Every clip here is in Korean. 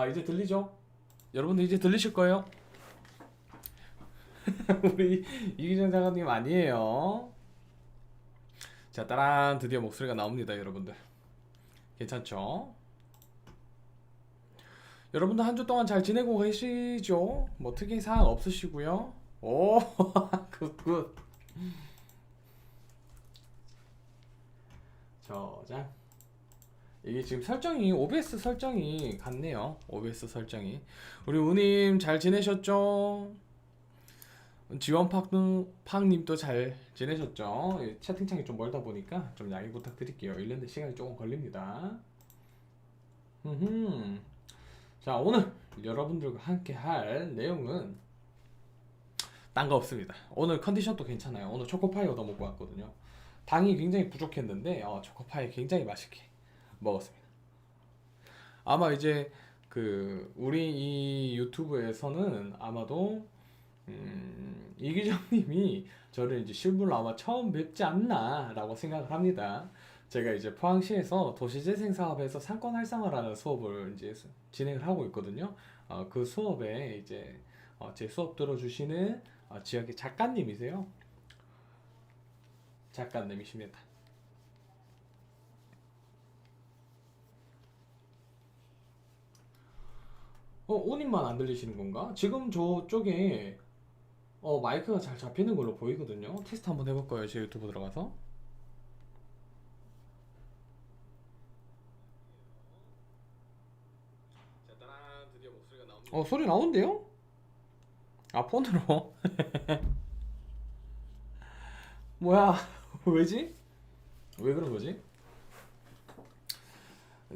이제 들리죠? 여러분들 이제 들리실 거예요? 우리 이기정 장관님 아니에요. 자, 따란 드디어 목소리가 나옵니다, 여러분들. 괜찮죠? 여러분들 한 주 동안 잘 지내고 계시죠? 뭐 특이 사항 없으시고요. 오, 굿. 저장. 이게 지금 설정이 OBS 설정이 같네요. OBS 설정이. 우리 우님 잘 지내셨죠? 지원팍님도 잘 지내셨죠? 채팅창이 좀 멀다 보니까 좀 양해 부탁드릴게요. 읽는데 시간이 조금 걸립니다. 자, 오늘 여러분들과 함께 할 내용은 딴 거 없습니다. 오늘 컨디션도 괜찮아요. 오늘 초코파이 얻어 먹고 왔거든요. 당이 굉장히 부족했는데 초코파이 굉장히 맛있게 먹었습니다. 아마 이제 우리 이 유튜브에서는 아마도 이기정님이 저를 이제 실물로 아마 처음 뵙지 않나라고 생각을 합니다. 제가 이제 포항시에서 도시재생 사업에서 상권 활성화라는 수업을 이제 진행을 하고 있거든요. 그 수업에 이제 제 수업 들어주시는 지역의 작가님이세요. 작가님이십니다. 오님만 안 들리시는 건가? 지금 저쪽에 마이크가 잘 잡히는 걸로 보이거든요. 테스트 한번 해볼 거예요. 제 유튜브 들어가서. 드디어 목소리가 나옵니다. 소리 나온대요? 폰으로. 뭐야? 왜지? 왜 그런 거지?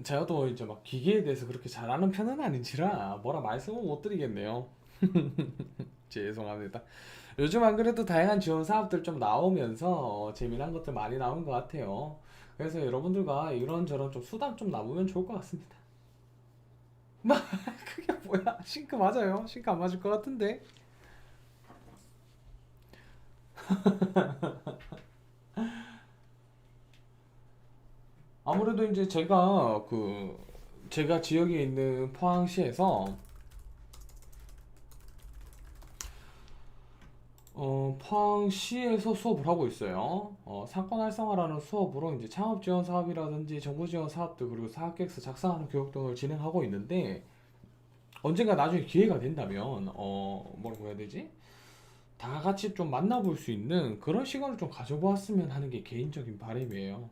제가 또 이제 막 기계에 대해서 그렇게 잘 아는 편은 아닌지라 뭐라 말씀은 못 드리겠네요. 죄송합니다. 요즘 안 그래도 다양한 지원 사업들 좀 나오면서 재미난 것들 많이 나온 것 같아요. 그래서 여러분들과 이런저런 좀 수당 좀 나누면 좋을 것 같습니다. 그게 뭐야? 싱크 맞아요? 싱크 안 맞을 것 같은데? 아무래도 이제 제가 지역에 있는 포항시에서 포항시에서 수업을 하고 있어요. 상권 활성화라는 수업으로 이제 창업 지원 사업이라든지 정부 지원 사업들 그리고 사업계획서 작성하는 교육 등을 진행하고 있는데 언젠가 나중에 기회가 된다면 뭐라고 해야 되지? 다 같이 좀 만나볼 수 있는 그런 시간을 좀 가져보았으면 하는 게 개인적인 바람이에요.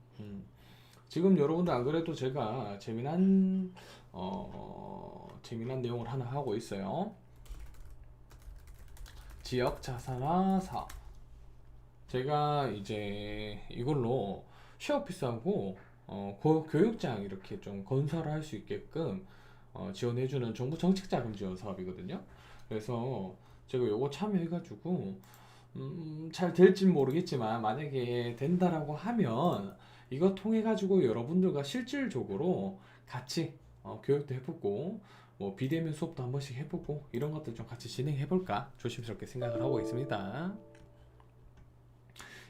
지금 여러분들 안 그래도 제가 재미난 내용을 하나 하고 있어요. 지역 자산화 사업. 제가 이제 이걸로 쉐어오피스하고 교육장 이렇게 좀 건설할 수 있게끔 지원해주는 정부 정책자금 지원 사업이거든요. 그래서 제가 요거 참여해가지고 잘 될진 모르겠지만 만약에 된다라고 하면 이거 통해 가지고 여러분들과 실질적으로 같이 교육도 해보고 뭐 비대면 수업도 한 번씩 해보고 이런 것들 좀 같이 진행해볼까 조심스럽게 생각을 하고 있습니다.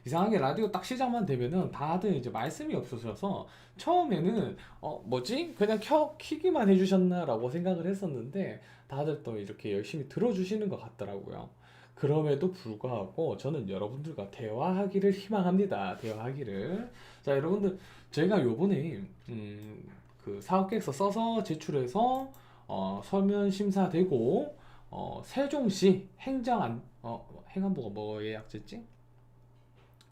이상하게 라디오 딱 시작만 되면은 다들 이제 말씀이 없으셔서 처음에는 뭐지? 그냥 키기만 해주셨나 라고 생각을 했었는데 다들 또 이렇게 열심히 들어주시는 것 같더라고요. 그럼에도 불구하고 저는 여러분들과 대화하기를 희망합니다. 대화하기를. 자, 여러분들 제가 요번에 그 사업계획서 써서 제출해서 서면 심사되고 세종시 행안부가 뭐에 약제지?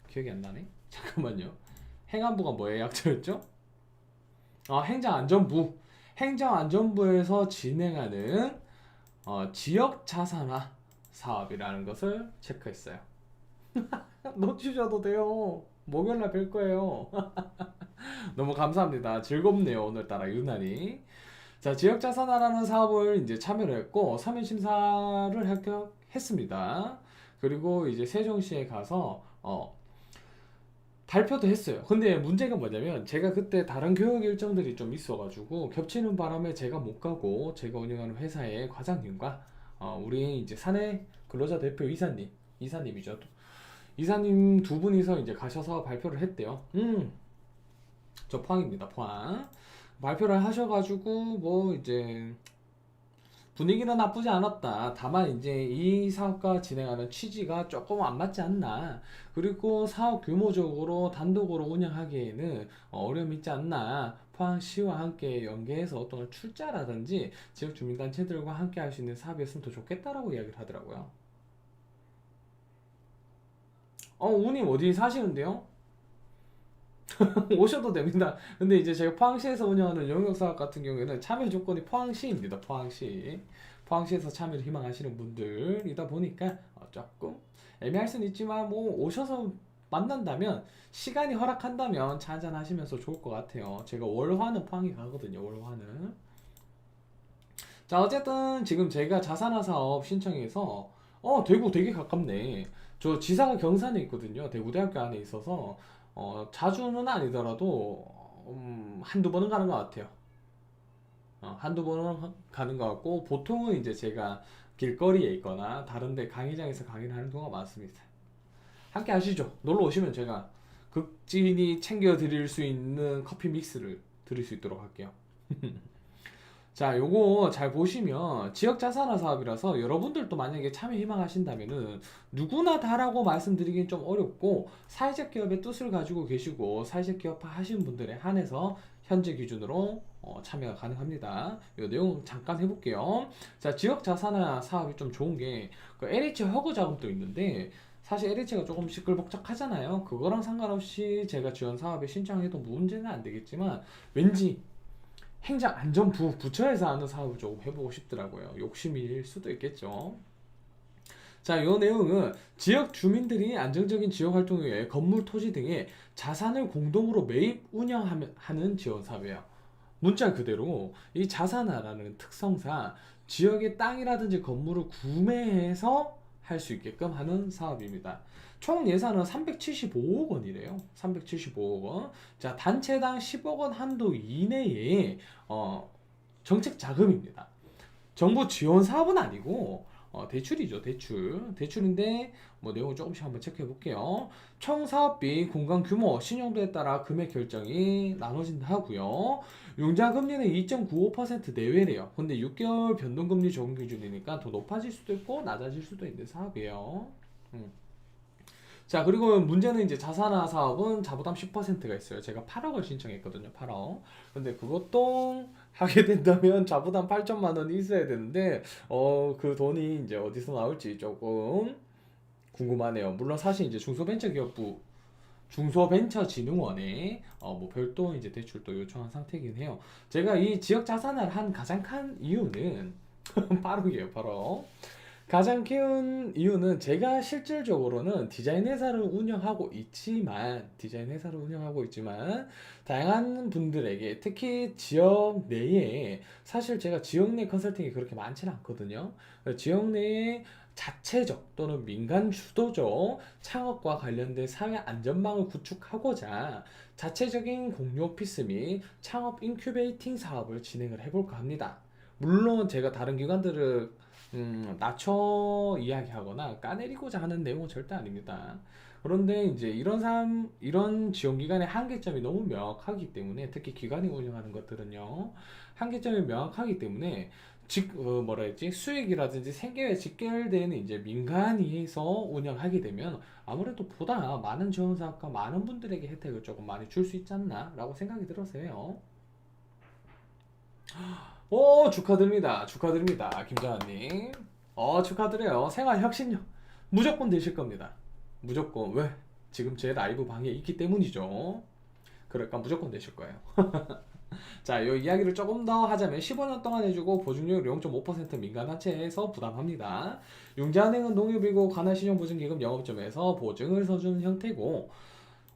기억이 안 나네. 잠깐만요. 행안부가 뭐의 약자였죠? 행정안전부. 행정안전부에서 진행하는 지역 자산화 사업이라는 것을 체크했어요. 놓치셔도 돼요. 목요일날 뵐 거예요. 너무 감사합니다. 즐겁네요. 오늘따라 유난히. 자, 지역 자산화라는 사업을 이제 참여를 했고 서면 심사를 합격했습니다. 그리고 이제 세종시에 가서 발표도 했어요. 근데 문제가 뭐냐면 제가 그때 다른 교육 일정들이 좀 있어가지고 겹치는 바람에 제가 못 가고 제가 운영하는 회사의 과장님과 우리 이제 사내 근로자 대표 이사님이죠. 이사님 두 분이서 이제 가셔서 발표를 했대요. 저 포항입니다. 포항. 발표를 하셔가지고 뭐 이제 분위기는 나쁘지 않았다. 다만 이제 이 사업과 진행하는 취지가 조금 안 맞지 않나. 그리고 사업 규모적으로 단독으로 운영하기에는 어려움이 있지 않나. 포항시와 함께 연계해서 또는 출자라든지 지역 주민단체들과 함께 할 수 있는 사업이었으면 더 좋겠다라고 이야기를 하더라고요. 우님 어디 사시는데요? 오셔도 됩니다. 근데 이제 제가 포항시에서 운영하는 영역사업 같은 경우에는 참여 조건이 포항시입니다. 포항시. 포항시에서 참여를 희망하시는 분들이다 보니까 조금 애매할 수는 있지만 뭐 오셔서 만난다면 시간이 허락한다면 차 한잔 하시면서 좋을 것 같아요. 제가 월화는 포항에 가거든요. 월화는. 자, 어쨌든 지금 제가 자산화 사업 신청해서 대구 되게 가깝네. 저 지사가 경산에 있거든요. 대구대학교 안에 있어서 자주는 아니더라도 한두 번은 가는 것 같아요. 한두 번은 가는 것 같고 보통은 이제 제가 길거리에 있거나 다른 데 강의장에서 강의를 하는 경우가 많습니다. 함께 하시죠. 놀러 오시면 제가 극진히 챙겨 드릴 수 있는 커피 믹스를 드릴 수 있도록 할게요. 자, 요거 잘 보시면 지역 자산화 사업이라서 여러분들도 만약에 참여 희망하신다면은 누구나 다라고 말씀드리긴 좀 어렵고 사회적 기업의 뜻을 가지고 계시고 사회적 기업 하시는 분들에 한해서 현재 기준으로 참여가 가능합니다. 요 내용 잠깐 해볼게요. 자, 지역 자산화 사업이 좀 좋은 게그 LH 허그 자금도 있는데 사실 LH가 조금 시끌벅적하잖아요. 그거랑 상관없이 제가 지원 사업에 신청해도 문제는 안 되겠지만 왠지 행정안전부 부처에서 하는 사업을 조금 해보고 싶더라고요. 욕심일 수도 있겠죠. 자, 이 내용은 지역 주민들이 안정적인 지역 활동을 위해 건물, 토지 등의 자산을 공동으로 매입, 운영하는 지원 사업이에요. 문자 그대로 이 자산화라는 특성상 지역의 땅이라든지 건물을 구매해서 할 수 있게끔 하는 사업입니다. 총 예산은 375억 원이래요. 375억 원. 자, 단체당 10억 원 한도 이내에 정책 자금입니다. 정부 지원 사업은 아니고 대출이죠. 대출인데 뭐 내용을 조금씩 한번 체크해 볼게요. 총 사업비, 공간 규모, 신용도에 따라 금액 결정이 나눠진다 하고요. 융자 금리는 2.95% 내외래요. 근데 6개월 변동금리 적용 기준이니까 더 높아질 수도 있고 낮아질 수도 있는 사업이에요. 자, 그리고 문제는 이제 자산화 사업은 자부담 10%가 있어요. 제가 8억을 신청했거든요. 8억. 근데 그것도 하게 된다면 자부담 8천만 원이 있어야 되는데 그 돈이 이제 어디서 나올지 조금 궁금하네요. 물론 사실 이제 중소벤처진흥원에 뭐 별도 이제 대출도 요청한 상태이긴 해요. 제가 이 지역 자산화를 한 가장 큰 이유는 빠르게요, 바로. 가장 큰 이유는 제가 실질적으로는 디자인 회사를 운영하고 있지만 다양한 분들에게 특히 지역 내에 사실 제가 지역 내 컨설팅이 그렇게 많지는 않거든요. 지역 내에 자체적 또는 민간 주도적 창업과 관련된 사회 안전망을 구축하고자 자체적인 공유 오피스 및 창업 인큐베이팅 사업을 진행을 해볼까 합니다. 물론 제가 다른 기관들을 낮춰 이야기하거나 까내리고자 하는 내용은 절대 아닙니다. 그런데 이제 이런 지원 기관의 한계점이 너무 명확하기 때문에 특히 기관이 운영하는 것들은요, 한계점이 명확하기 때문에 수익이라든지 생계에 직결되는 이제 민간에서 운영하게 되면 아무래도 보다 많은 지원 사업과 많은 분들에게 혜택을 조금 많이 줄 수 있지 않나라고 생각이 들어서요. 오, 축하드립니다. 축하드립니다. 김자환님. 축하드려요. 생활혁신료. 무조건 되실 겁니다. 무조건. 왜? 지금 제 라이브 방에 있기 때문이죠. 그러니까 무조건 되실 거예요. 자, 이 이야기를 조금 더 하자면 15년 동안 해주고 보증료율 0.5% 민간단체에서 부담합니다. 융자은행은 농협이고 관할신용보증기금 영업점에서 보증을 서주는 형태고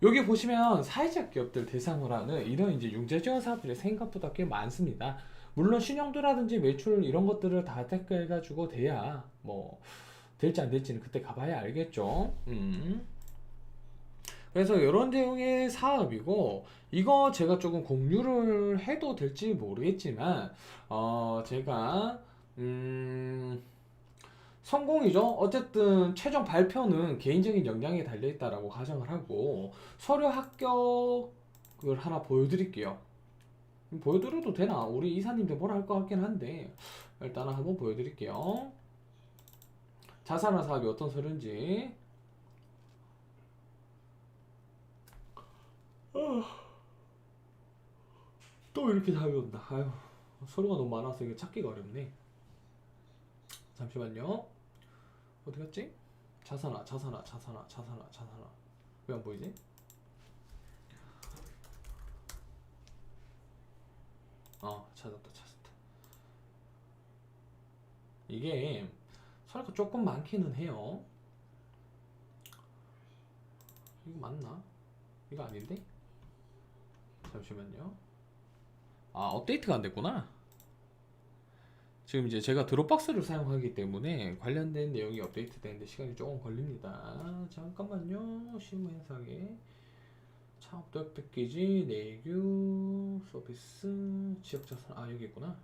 여기 보시면 사회적 기업들 대상으로 하는 이런 이제 융자지원 사업들이 생각보다 꽤 많습니다. 물론 신용도라든지 매출 이런 것들을 다 체크해가지고 돼야 뭐 될지 안 될지는 그때 가봐야 알겠죠. 그래서 이런 내용의 사업이고 이거 제가 조금 공유를 해도 될지 모르겠지만 제가 성공이죠. 어쨌든 최종 발표는 개인적인 역량에 달려 있다라고 가정을 하고 서류 합격을 하나 보여드릴게요. 보여드려도 되나? 우리 이사님들 뭐라 할 것 같긴 한데 일단은 한번 보여드릴게요. 자산화 사업이 어떤 서류인지. 또 이렇게 답이 온다. 아유, 서류가 너무 많아서 이게 찾기가 어렵네. 잠시만요. 어디 갔지? 자산화. 왜 안 보이지? 찾았다. 이게 서류가 조금 많기는 해요. 이거 맞나? 이거 아닌데? 잠시만요. 업데이트가 안 됐구나. 지금 이제 제가 드롭박스를 사용하기 때문에 관련된 내용이 업데이트 되는데 시간이 조금 걸립니다. 잠깐만요. 실무 현상에 창업도약 패키지, 내규, 서비스, 지역자산, 여기 있구나.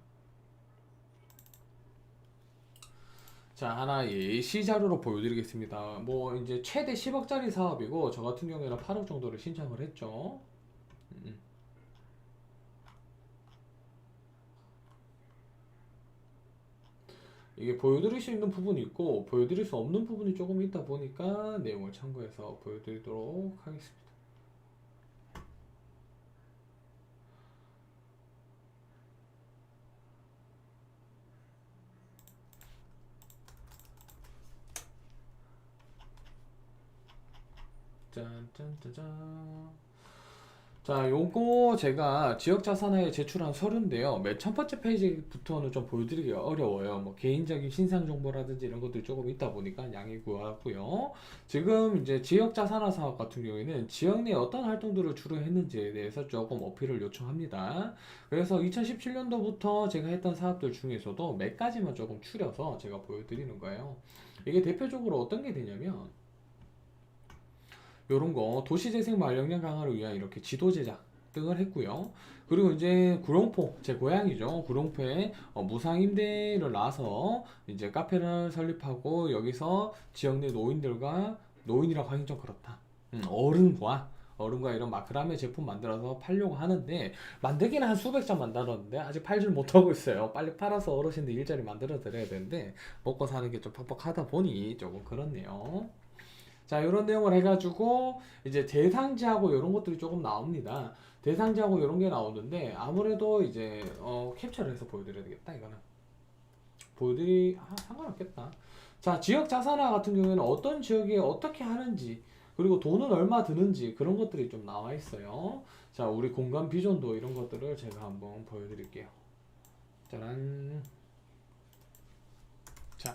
자, 하나 예시 자료로 보여드리겠습니다. 뭐 이제 최대 10억짜리 사업이고 저 같은 경우에는 8억 정도를 신청을 했죠. 음. 이게 보여드릴 수 있는 부분이 있고 보여드릴 수 없는 부분이 조금 있다 보니까 내용을 참고해서 보여드리도록 하겠습니다. 짠짠짜잔. 자, 요거 제가 지역자산회에 제출한 서류인데요. 맨 첫 번째 페이지부터는 좀 보여드리기가 어려워요. 뭐 개인적인 신상 정보라든지 이런 것들이 조금 있다 보니까 양해 구하고요. 지금 이제 지역자산화 사업 같은 경우에는 지역 내 어떤 활동들을 주로 했는지에 대해서 조금 어필을 요청합니다. 그래서 2017년도부터 제가 했던 사업들 중에서도 몇 가지만 조금 추려서 제가 보여드리는 거예요. 이게 대표적으로 어떤 게 되냐면 요런 거 도시재생 마을 역량 강화를 위한 이렇게 지도 제작 등을 했고요. 그리고 이제 구룡포, 제 고향이죠. 구룡포에 무상 임대를 놔서 이제 카페를 설립하고 여기서 지역 내 노인들과, 노인이라고 하긴 좀 그렇다. 어른과 이런 마크라메 제품 만들어서 팔려고 하는데 만들기는 한 수백 장 만들었는데 아직 팔질 못하고 있어요. 빨리 팔아서 어르신들 일자리 만들어 드려야 되는데 먹고 사는 게 좀 퍽퍽하다 보니 조금 그렇네요. 자, 이런 내용을 해가지고 이제 대상지하고 이런 것들이 조금 나옵니다. 대상지하고 이런 게 나오는데 아무래도 이제 캡처를 해서 보여드려야 되겠다. 이거는 상관없겠다. 자, 지역 자산화 같은 경우에는 어떤 지역에 어떻게 하는지 그리고 돈은 얼마 드는지 그런 것들이 좀 나와 있어요. 자, 우리 공간 비전도 이런 것들을 제가 한번 보여드릴게요. 짜란. 자,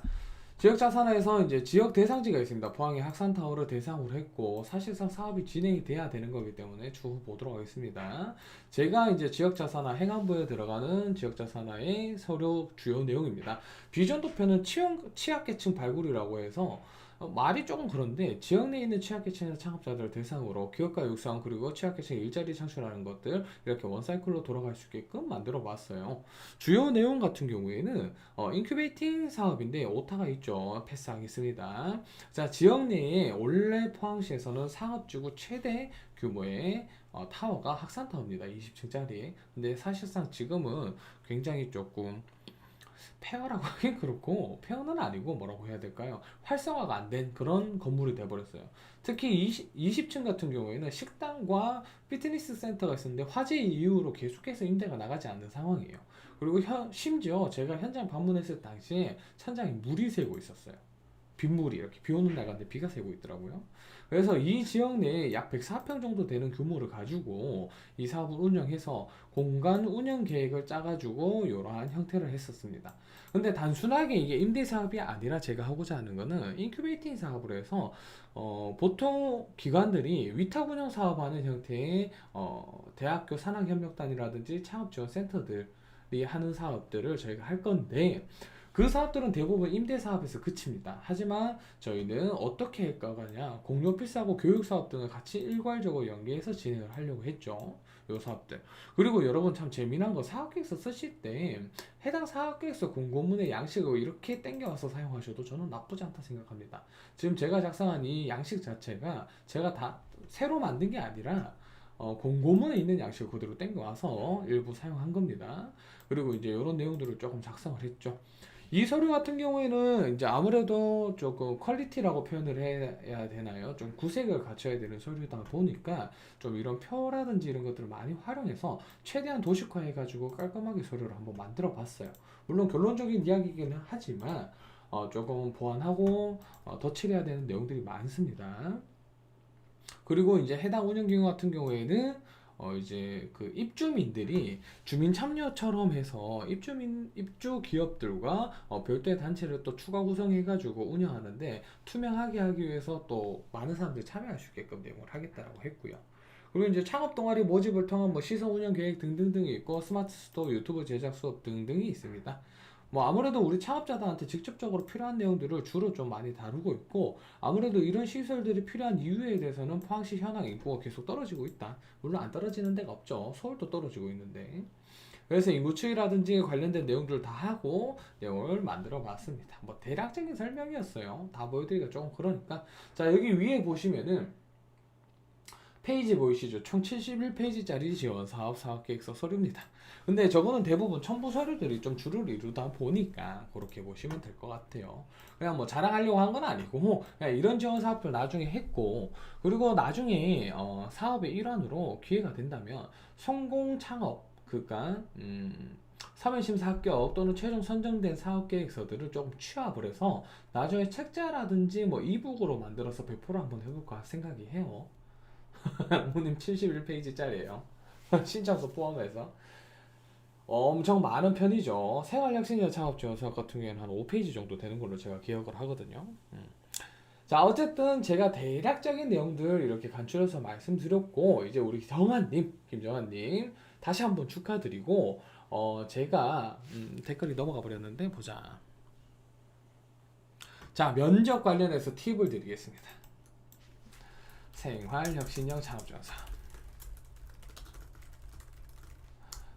지역자산에서 이제 지역 대상지가 있습니다. 포항의 학산타워를 대상으로 했고 사실상 사업이 진행이 돼야 되는 거기 때문에 쭉 보도록 하겠습니다. 제가 이제 지역자산화 행안부에 들어가는 지역자산화의 서류 주요 내용입니다. 비전 도표는 취약계층 발굴이라고 해서 말이 조금 그런데 지역 내에 있는 취약계층의 창업자들 대상으로 기업가 육성 그리고 취약계층 일자리 창출하는 것들 이렇게 원사이클로 돌아갈 수 있게끔 만들어 봤어요. 주요 내용 같은 경우에는 인큐베이팅 사업인데 오타가 있죠. 패스하겠습니다. 자, 지역 내에 원래 포항시에서는 상업지구 최대 규모의 타워가 학산타워입니다. 20층짜리. 근데 사실상 지금은 굉장히 조금 폐허라고 하긴 그렇고 폐허는 아니고 뭐라고 해야 될까요? 활성화가 안 된 그런 건물이 돼버렸어요. 특히 20층 같은 경우에는 식당과 피트니스 센터가 있었는데 화재 이후로 계속해서 임대가 나가지 않는 상황이에요. 그리고 심지어 제가 현장 방문했을 당시에 천장에 물이 새고 있었어요. 빗물이 이렇게 비 오는 날 갔는데 비가 새고 있더라고요. 그래서 이 지역 내에 약 104평 정도 되는 규모를 가지고 이 사업을 운영해서 공간 운영 계획을 짜가지고 이러한 형태를 했었습니다. 근데 단순하게 이게 임대 사업이 아니라 제가 하고자 하는 거는 인큐베이팅 사업으로 해서 보통 기관들이 위탁 운영 사업하는 형태의 대학교 산학협력단이라든지 창업지원센터들이 하는 사업들을 저희가 할 건데 그 사업들은 대부분 임대 사업에서 그칩니다. 하지만 저희는 어떻게 할 거냐, 공유 필사고 교육 사업 등을 같이 일괄적으로 연계해서 진행을 하려고 했죠. 요 사업들. 그리고 여러분 참 재미난 거 사업계획서 쓰실 때 해당 사업계획서 공고문의 양식을 이렇게 땡겨와서 사용하셔도 저는 나쁘지 않다 생각합니다. 지금 제가 작성한 이 양식 자체가 제가 다 새로 만든 게 아니라 공고문에 있는 양식을 그대로 땡겨와서 일부 사용한 겁니다. 그리고 이제 이런 내용들을 조금 작성을 했죠. 이 서류 같은 경우에는 이제 아무래도 조금 퀄리티라고 표현을 해야 되나요? 좀 구색을 갖춰야 되는 서류다 보니까 좀 이런 표라든지 이런 것들을 많이 활용해서 최대한 도식화해가지고 깔끔하게 서류를 한번 만들어 봤어요. 물론 결론적인 이야기이기는 하지만 조금 보완하고 덧칠해야 되는 내용들이 많습니다. 그리고 이제 해당 운영기관 같은 경우에는 이제 그 입주민들이 주민 참여처럼 해서 입주 기업들과 별도의 단체를 또 추가 구성해가지고 운영하는데 투명하게 하기 위해서 또 많은 사람들이 참여할 수 있게끔 내용을 하겠다라고 했고요. 그리고 이제 창업 동아리 모집을 통한 뭐 시설 운영 계획 등등등이 있고 스마트 스토어, 유튜브 제작 수업 등등이 있습니다. 뭐 아무래도 우리 창업자들한테 직접적으로 필요한 내용들을 주로 좀 많이 다루고 있고, 아무래도 이런 시설들이 필요한 이유에 대해서는 포항시 현황 인구가 계속 떨어지고 있다. 물론 안 떨어지는 데가 없죠. 서울도 떨어지고 있는데. 그래서 인구 추이라든지 관련된 내용들을 다 하고 내용을 만들어 봤습니다. 뭐 대략적인 설명이었어요. 다 보여드리기가 조금 그러니까. 자, 여기 위에 보시면은 페이지 보이시죠? 총 71페이지짜리 지원 사업 사업계획서 서류입니다. 근데 저거는 대부분 첨부 서류들이 좀 주를 이루다 보니까 그렇게 보시면 될 것 같아요. 그냥 뭐 자랑하려고 한 건 아니고 그냥 이런 지원 사업들 나중에 했고, 그리고 나중에 사업의 일환으로 기회가 된다면 성공 창업 그러니까 사면심사 합격 또는 최종 선정된 사업계획서들을 조금 취합을 해서 나중에 책자라든지 뭐 이북으로 만들어서 배포를 한번 해볼까 생각이 해요. 부모님 71페이지짜리예요. 신청서 포함해서 엄청 많은 편이죠. 생활혁신자 창업지원사업 같은 경우에는 한 5페이지 정도 되는 걸로 제가 기억을 하거든요. 자, 어쨌든 제가 대략적인 내용들 이렇게 간추려서 말씀드렸고, 이제 우리 김정환님 다시 한번 축하드리고, 제가 댓글이 넘어가 버렸는데 보자. 자, 면접 관련해서 팁을 드리겠습니다. 생활혁신형 창업지원사.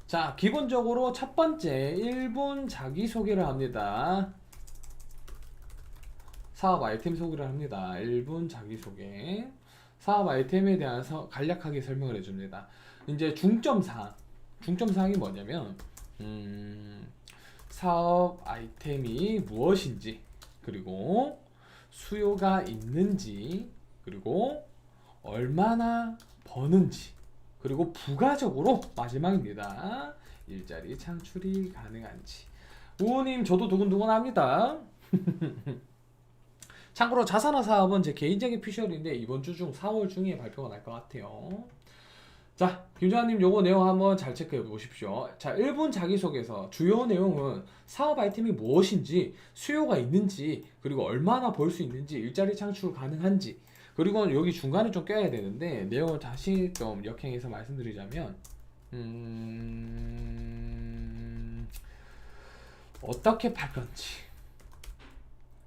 자, 기본적으로 첫 번째 1분 자기소개를 합니다. 사업 아이템 소개를 합니다. 1분 자기소개. 사업 아이템에 대한 간략하게 설명을 해줍니다. 이제 중점사항이 뭐냐면 사업 아이템이 무엇인지, 그리고 수요가 있는지, 그리고 얼마나 버는지, 그리고 부가적으로 마지막입니다. 일자리 창출이 가능한지. 우호님 저도 두근두근합니다. 참고로 자산화 사업은 제 개인적인 피셜인데 이번 주 중 4월 중에 발표가 날 것 같아요. 자, 김정환님 요거 내용 한번 잘 체크해 보십시오. 자, 1분 자기소개서 주요 내용은 사업 아이템이 무엇인지, 수요가 있는지, 그리고 얼마나 벌 수 있는지, 일자리 창출 가능한지, 그리고 여기 중간에 좀 껴야 되는데 내용을 다시 좀 역행해서 말씀드리자면 어떻게 팔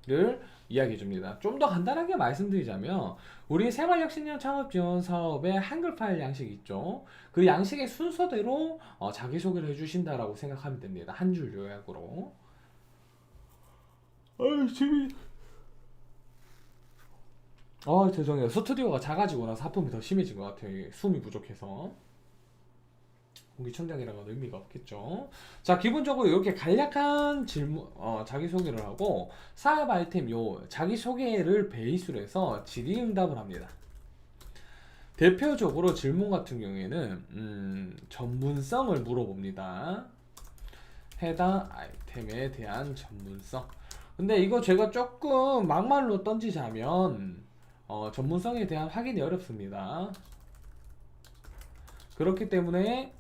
건지를 이야기해 줍니다. 좀 더 간단하게 말씀드리자면 우리 생활혁신형 창업지원 사업의 한글 파일 양식 있죠. 그 양식의 순서대로 자기소개를 해주신다라고 생각하면 됩니다. 한 줄 요약으로. 아유, 죄송해요. 스튜디오가 작아지고 나서 하품이 더 심해진 것 같아요. 숨이 부족해서. 공기청정이라는 건 의미가 없겠죠. 자, 기본적으로 이렇게 간략한 질문, 자기소개를 하고 사업 아이템 자기소개를 베이스로 해서 질의응답을 합니다. 대표적으로 질문 같은 경우에는 전문성을 물어봅니다. 해당 아이템에 대한 전문성. 근데 이거 제가 조금 막말로 던지자면 전문성에 대한 확인이 어렵습니다. 그렇기 때문에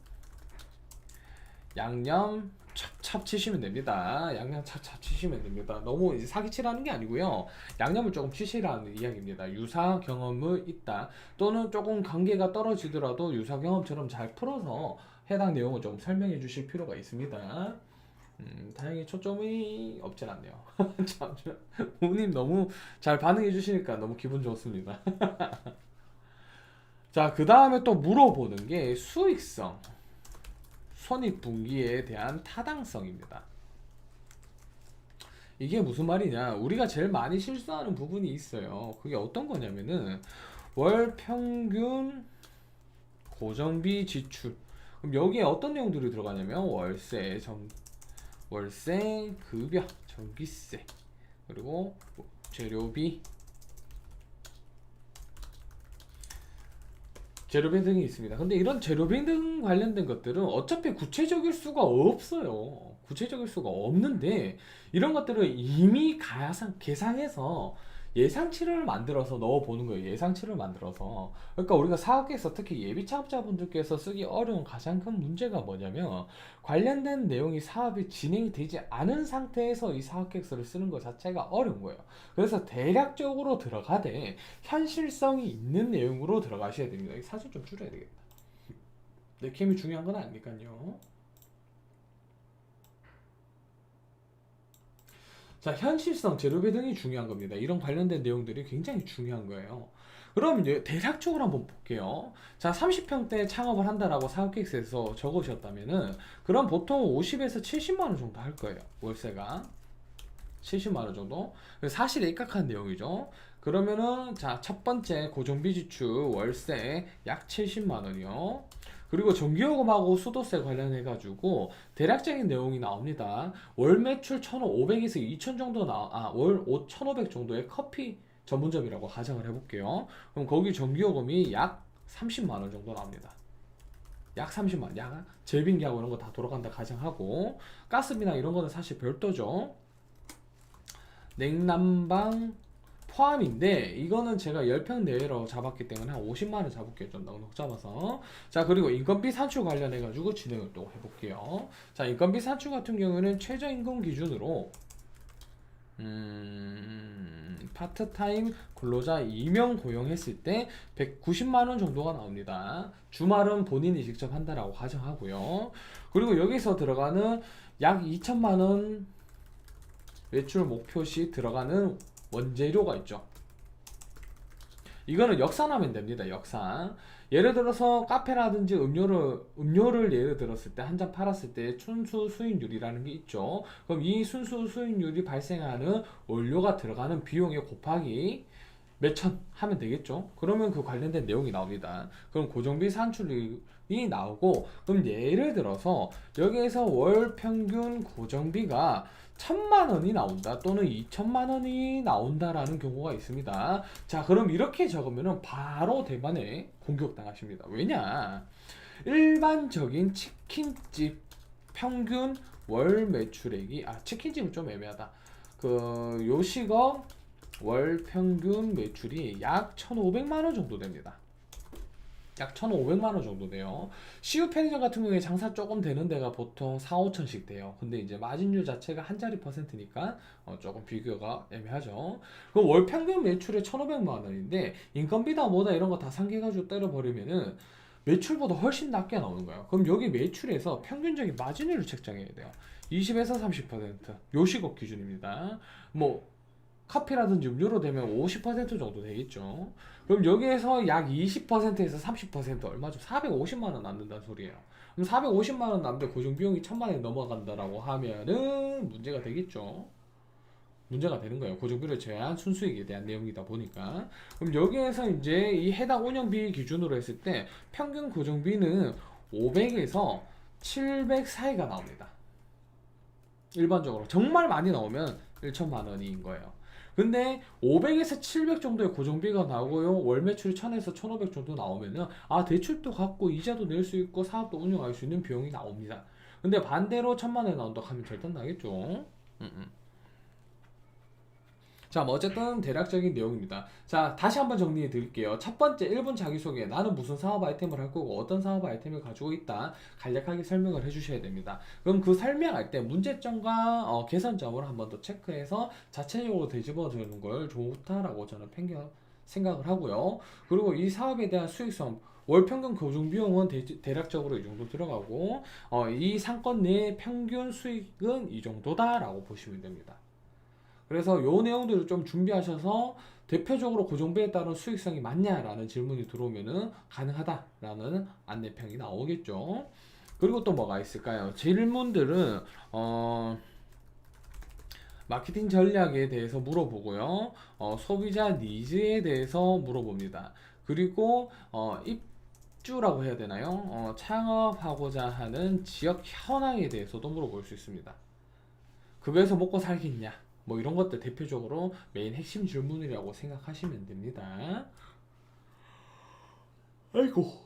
양념 찹찹 치시면 됩니다. 양념 찹찹 치시면 됩니다. 너무 이제 사기치라는 게 아니고요. 양념을 조금 치시라는 이야기입니다. 유사 경험이 있다. 또는 조금 관계가 떨어지더라도 유사 경험처럼 잘 풀어서 해당 내용을 좀 설명해 주실 필요가 있습니다. 다행히 초점이 없진 않네요. 참, 부모님 너무 잘 반응해 주시니까 너무 기분 좋습니다. 자, 그 다음에 또 물어보는 게 수익성, 손익분기에 대한 타당성입니다. 이게 무슨 말이냐? 우리가 제일 많이 실수하는 부분이 있어요. 그게 어떤 거냐면은 월 평균 고정비 지출. 그럼 여기에 어떤 내용들이 들어가냐면 월세, 급여, 전기세, 그리고 재료비 등이 있습니다. 근데 이런 재료비 등 관련된 것들은 어차피 구체적일 수가 없어요. 구체적일 수가 없는데 이런 것들을 이미 계상해서 예상치를 만들어서 넣어보는 거예요. 예상치를 만들어서. 그러니까 우리가 사업계획서 특히 예비 창업자분들께서 쓰기 어려운 가장 큰 문제가 뭐냐면 관련된 내용이 사업이 진행이 되지 않은 상태에서 이 사업계획서를 쓰는 것 자체가 어려운 거예요. 그래서 대략적으로 들어가되 현실성이 있는 내용으로 들어가셔야 됩니다. 사진 좀 줄여야 되겠다. 내 캠이 중요한 건 아니니까요. 자, 현실성, 재료비 등이 중요한 겁니다. 이런 관련된 내용들이 굉장히 중요한 거예요. 그럼 이제 대략적으로 한번 볼게요. 자, 30평대 창업을 한다라고 사업계획서에서 적으셨다면은 그럼 보통 50에서 70만 원 정도 할 거예요. 월세가 70만 원 정도. 사실에 입각한 내용이죠. 그러면은 자, 첫 번째 고정비 지출 월세 약 70만 원이요. 그리고 전기요금하고 수도세 관련해 가지고 대략적인 내용이 나옵니다. 월 매출 1,500에서 2,000 정도 월 5,500 정도의 커피 전문점이라고 가정을 해볼게요. 그럼 거기 전기요금이 약 30만 원 정도 나옵니다. 약 30만 원. 약 제빙기하고 이런 거 다 돌아간다 가정하고 가스비나 이런 거는 사실 별도죠. 냉난방 포함인데 이거는 제가 10평 내외로 잡았기 때문에 한 50만원 잡을게요. 좀 넉넉 잡아서. 자, 그리고 인건비 산출 관련해 가지고 진행을 또 해볼게요. 자, 인건비 산출 같은 경우에는 최저임금 기준으로 파트타임 근로자 2명 고용했을 때 190만원 정도가 나옵니다. 주말은 본인이 직접 한다라고 가정하고요. 그리고 여기서 들어가는 약 2천만원 매출 목표 시 들어가는 원재료가 있죠. 이거는 역산하면 됩니다. 역산. 예를 들어서 카페라든지 음료를 예를 들었을 때 한 잔 팔았을 때 순수 수익률이라는 게 있죠. 그럼 이 순수 수익률이 발생하는 원료가 들어가는 비용에 곱하기 몇천 하면 되겠죠. 그러면 그 관련된 내용이 나옵니다. 그럼 고정비 산출이 나오고, 그럼 예를 들어서 여기에서 월 평균 고정비가 1,000만 원이 나온다 또는 2천만 원이 나온다라는 경우가 있습니다. 자, 그럼 이렇게 적으면 바로 대만에 공격당하십니다. 왜냐? 일반적인 치킨집 평균 월 매출액이 치킨집은 좀 애매하다. 그 요식업 월 평균 매출이 약 1,500만 원 정도 됩니다. 약 1,500만 원 정도 돼요. CU 편의점 같은 경우에 장사 조금 되는 데가 보통 4, 5천씩 돼요. 근데 이제 마진율 자체가 한 자리 퍼센트니까 조금 비교가 애매하죠. 그럼 월 평균 매출이 1,500만 원인데 인건비다 뭐다 이런 거 다 상계해가지고 때려버리면은 매출보다 훨씬 낮게 나오는 거예요. 그럼 여기 매출에서 평균적인 마진율을 책정해야 돼요. 20에서 30% 요식업 기준입니다. 뭐 커피라든지 음료로 되면 50% 정도 되겠죠. 그럼 여기에서 약 20%에서 30% 얼마죠? 450만 원 남는다는 소리예요. 그럼 450만 원 남는데 고정비용이 1,000만 원이 넘어간다라고 하면은 문제가 되겠죠. 문제가 되는 거예요. 고정비를 제한 순수익에 대한 내용이다 보니까. 그럼 여기에서 이제 이 해당 운영비 기준으로 했을 때 평균 고정비는 500에서 700 사이가 나옵니다. 일반적으로 정말 많이 나오면 1,000만 원인 거예요. 근데 500에서 700 정도의 고정비가 나오고요. 월 매출이 1,000에서 1,500 정도 나오면은 대출도 갚고 이자도 낼 수 있고 사업도 운영할 수 있는 비용이 나옵니다. 근데 반대로 1,000만 원이 나온다 하면 절단 나겠죠. 자, 뭐 어쨌든 대략적인 내용입니다. 자, 다시 한번 정리해 드릴게요. 첫 번째 1분 자기소개. 나는 무슨 사업 아이템을 할 거고 어떤 사업 아이템을 가지고 있다. 간략하게 설명을 해 주셔야 됩니다. 그럼 그 설명할 때 문제점과 개선점을 한번 더 체크해서 자체적으로 되짚어 주는 걸 좋다라고 저는 생각을 하고요. 그리고 이 사업에 대한 수익성 월 평균 고정 비용은 대략적으로 이 정도 들어가고 이 상권 내 평균 수익은 이 정도다라고 보시면 됩니다. 그래서 요 내용들을 좀 준비하셔서 대표적으로 고정비에 따른 수익성이 맞냐라는 질문이 들어오면은 가능하다라는 안내평이 나오겠죠. 그리고 또 뭐가 있을까요? 질문들은 마케팅 전략에 대해서 물어보고요. 소비자 니즈에 대해서 물어봅니다. 그리고 입주라고 해야 되나요? 창업하고자 하는 지역 현황에 대해서도 물어볼 수 있습니다. 그거에서 먹고 살겠냐? 뭐 이런 것들 대표적으로 메인 핵심 질문이라고 생각하시면 됩니다. 아이고,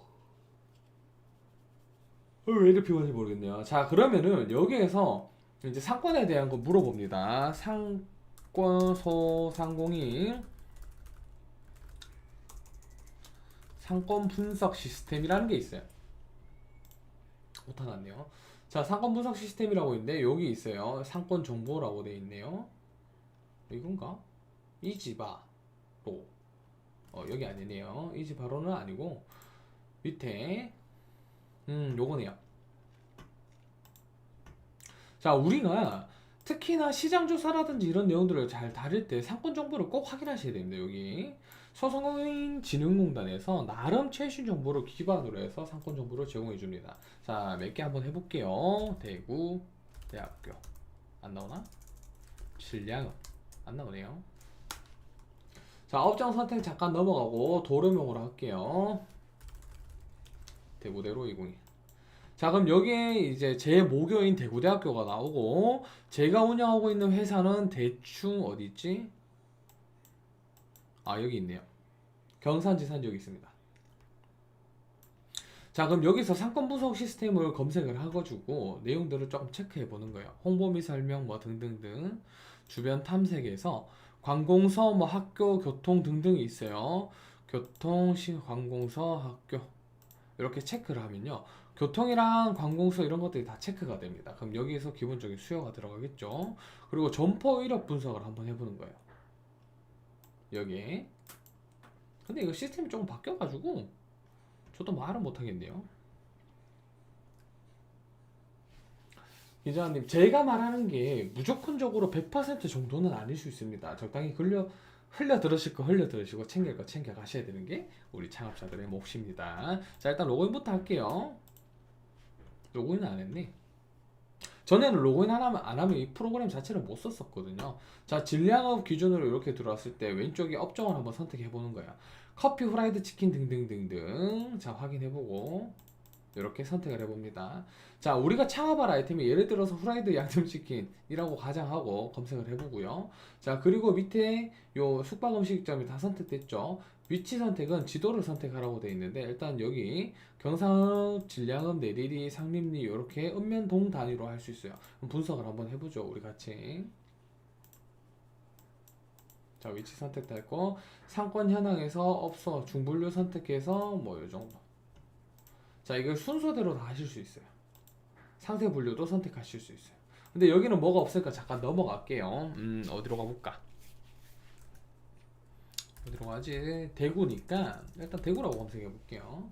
왜 이렇게 피곤한지 모르겠네요. 자, 그러면은 여기에서 이제 상권에 대한 거 물어봅니다. 상권 소상공인 상권 분석 시스템이라는 게 있어요. 못하났네요. 자, 상권 분석 시스템이라고 있는데 여기 있어요. 상권 정보라고 돼 있네요. 이건가? 이지바로. 여기 아니네요. 이지바로는 아니고 밑에 요거네요. 자, 우리가 특히나 시장 조사라든지 이런 내용들을 잘 다룰 때 상권 정보를 꼭 확인하셔야 됩니다. 여기 소상공인진흥공단에서 나름 최신 정보를 기반으로 해서 상권 정보를 제공해 줍니다. 자, 몇 개 한번 해볼게요. 대구 대학교 안 나오나? 신량은 안 나오네요. 자, 업종 선택 잠깐 넘어가고 도로명으로 할게요. 대구대로 202. 자, 그럼 여기에 이제 제 모교인 대구대학교가 나오고 제가 운영하고 있는 회사는 대충 어디 있지? 아, 여기 있네요. 경산지산 여기 있습니다. 자, 그럼 여기서 상권 분석 시스템을 검색을 해가지고 내용들을 조금 체크해 보는 거예요. 홍보 및 설명 뭐 등등등 주변 탐색에서 관공서 뭐 학교 교통 등등이 있어요. 교통 관공서 학교 이렇게 체크를 하면요, 교통이랑 관공서 이런 것들이 다 체크가 됩니다. 그럼 여기에서 기본적인 수요가 들어가겠죠. 그리고 점포 이력 분석을 한번 해보는 거예요. 여기에. 근데 이거 시스템이 조금 바뀌어가지고 저도 말은 못하겠네요. 기자님, 제가 말하는 게 무조건적으로 100% 정도는 아닐 수 있습니다. 적당히 흘려 들으실 거 흘려 들으시고 챙길 거 챙겨 가셔야 되는 게 우리 창업자들의 몫입니다. 자, 일단 로그인부터 할게요. 로그인 안 했네. 전에는 로그인 안 하면 이 프로그램 자체를 못 썼었거든요. 자, 질량업 기준으로 이렇게 들어왔을 때 왼쪽에 업종을 한번 선택해 보는 거예요. 커피, 후라이드 치킨 등등등등. 자, 확인해보고 이렇게 선택을 해봅니다. 자, 우리가 창업할 아이템이 예를 들어서 후라이드 양념치킨이라고 가정하고 검색을 해보고요. 자, 그리고 밑에 요 숙박음식점이 다 선택됐죠. 위치 선택은 지도를 선택하라고 되어 있는데 일단 여기 경상읍, 진량읍, 내리리, 상림리 이렇게 읍면동 단위로 할 수 있어요. 그럼 분석을 한번 해보죠. 우리 같이. 자, 위치 선택도 했고 상권 현황에서 업소 중분류 선택해서 뭐 요 정도. 자, 이걸 순서대로 다 하실 수 있어요. 상세 분류도 선택하실 수 있어요. 근데 여기는 뭐가 없으니까 잠깐 넘어갈게요. 어디로 가볼까? 어디로 가지? 대구니까 일단 대구라고 검색해 볼게요.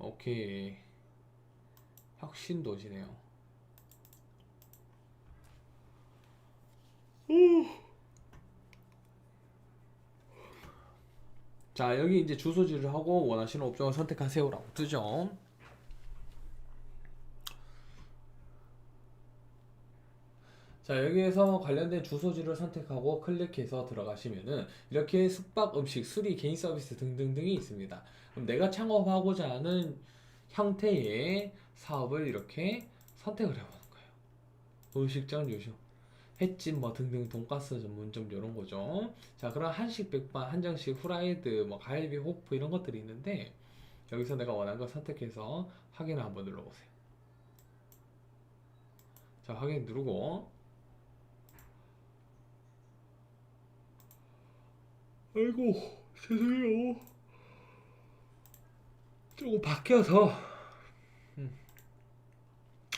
오케이. 혁신도시네요. 자, 여기 이제 주소지를 하고 원하시는 업종을 선택하세요라고 뜨죠. 자, 여기에서 관련된 주소지를 선택하고 클릭해서 들어가시면은 이렇게 숙박, 음식, 수리, 개인 서비스 등등등이 있습니다. 그럼 내가 창업하고자 하는 형태의 사업을 이렇게 선택을 해보는 거예요. 음식점, 요식, 횟집 뭐 등등 돈가스 전문점 이런 거죠. 자, 그럼 한식 백반, 한정식, 후라이드, 뭐 갈비, 호프 이런 것들이 있는데 여기서 내가 원하는 거 선택해서 확인을 한번 눌러보세요. 자, 확인 누르고 아이고, 죄송해요. 조금 바뀌어서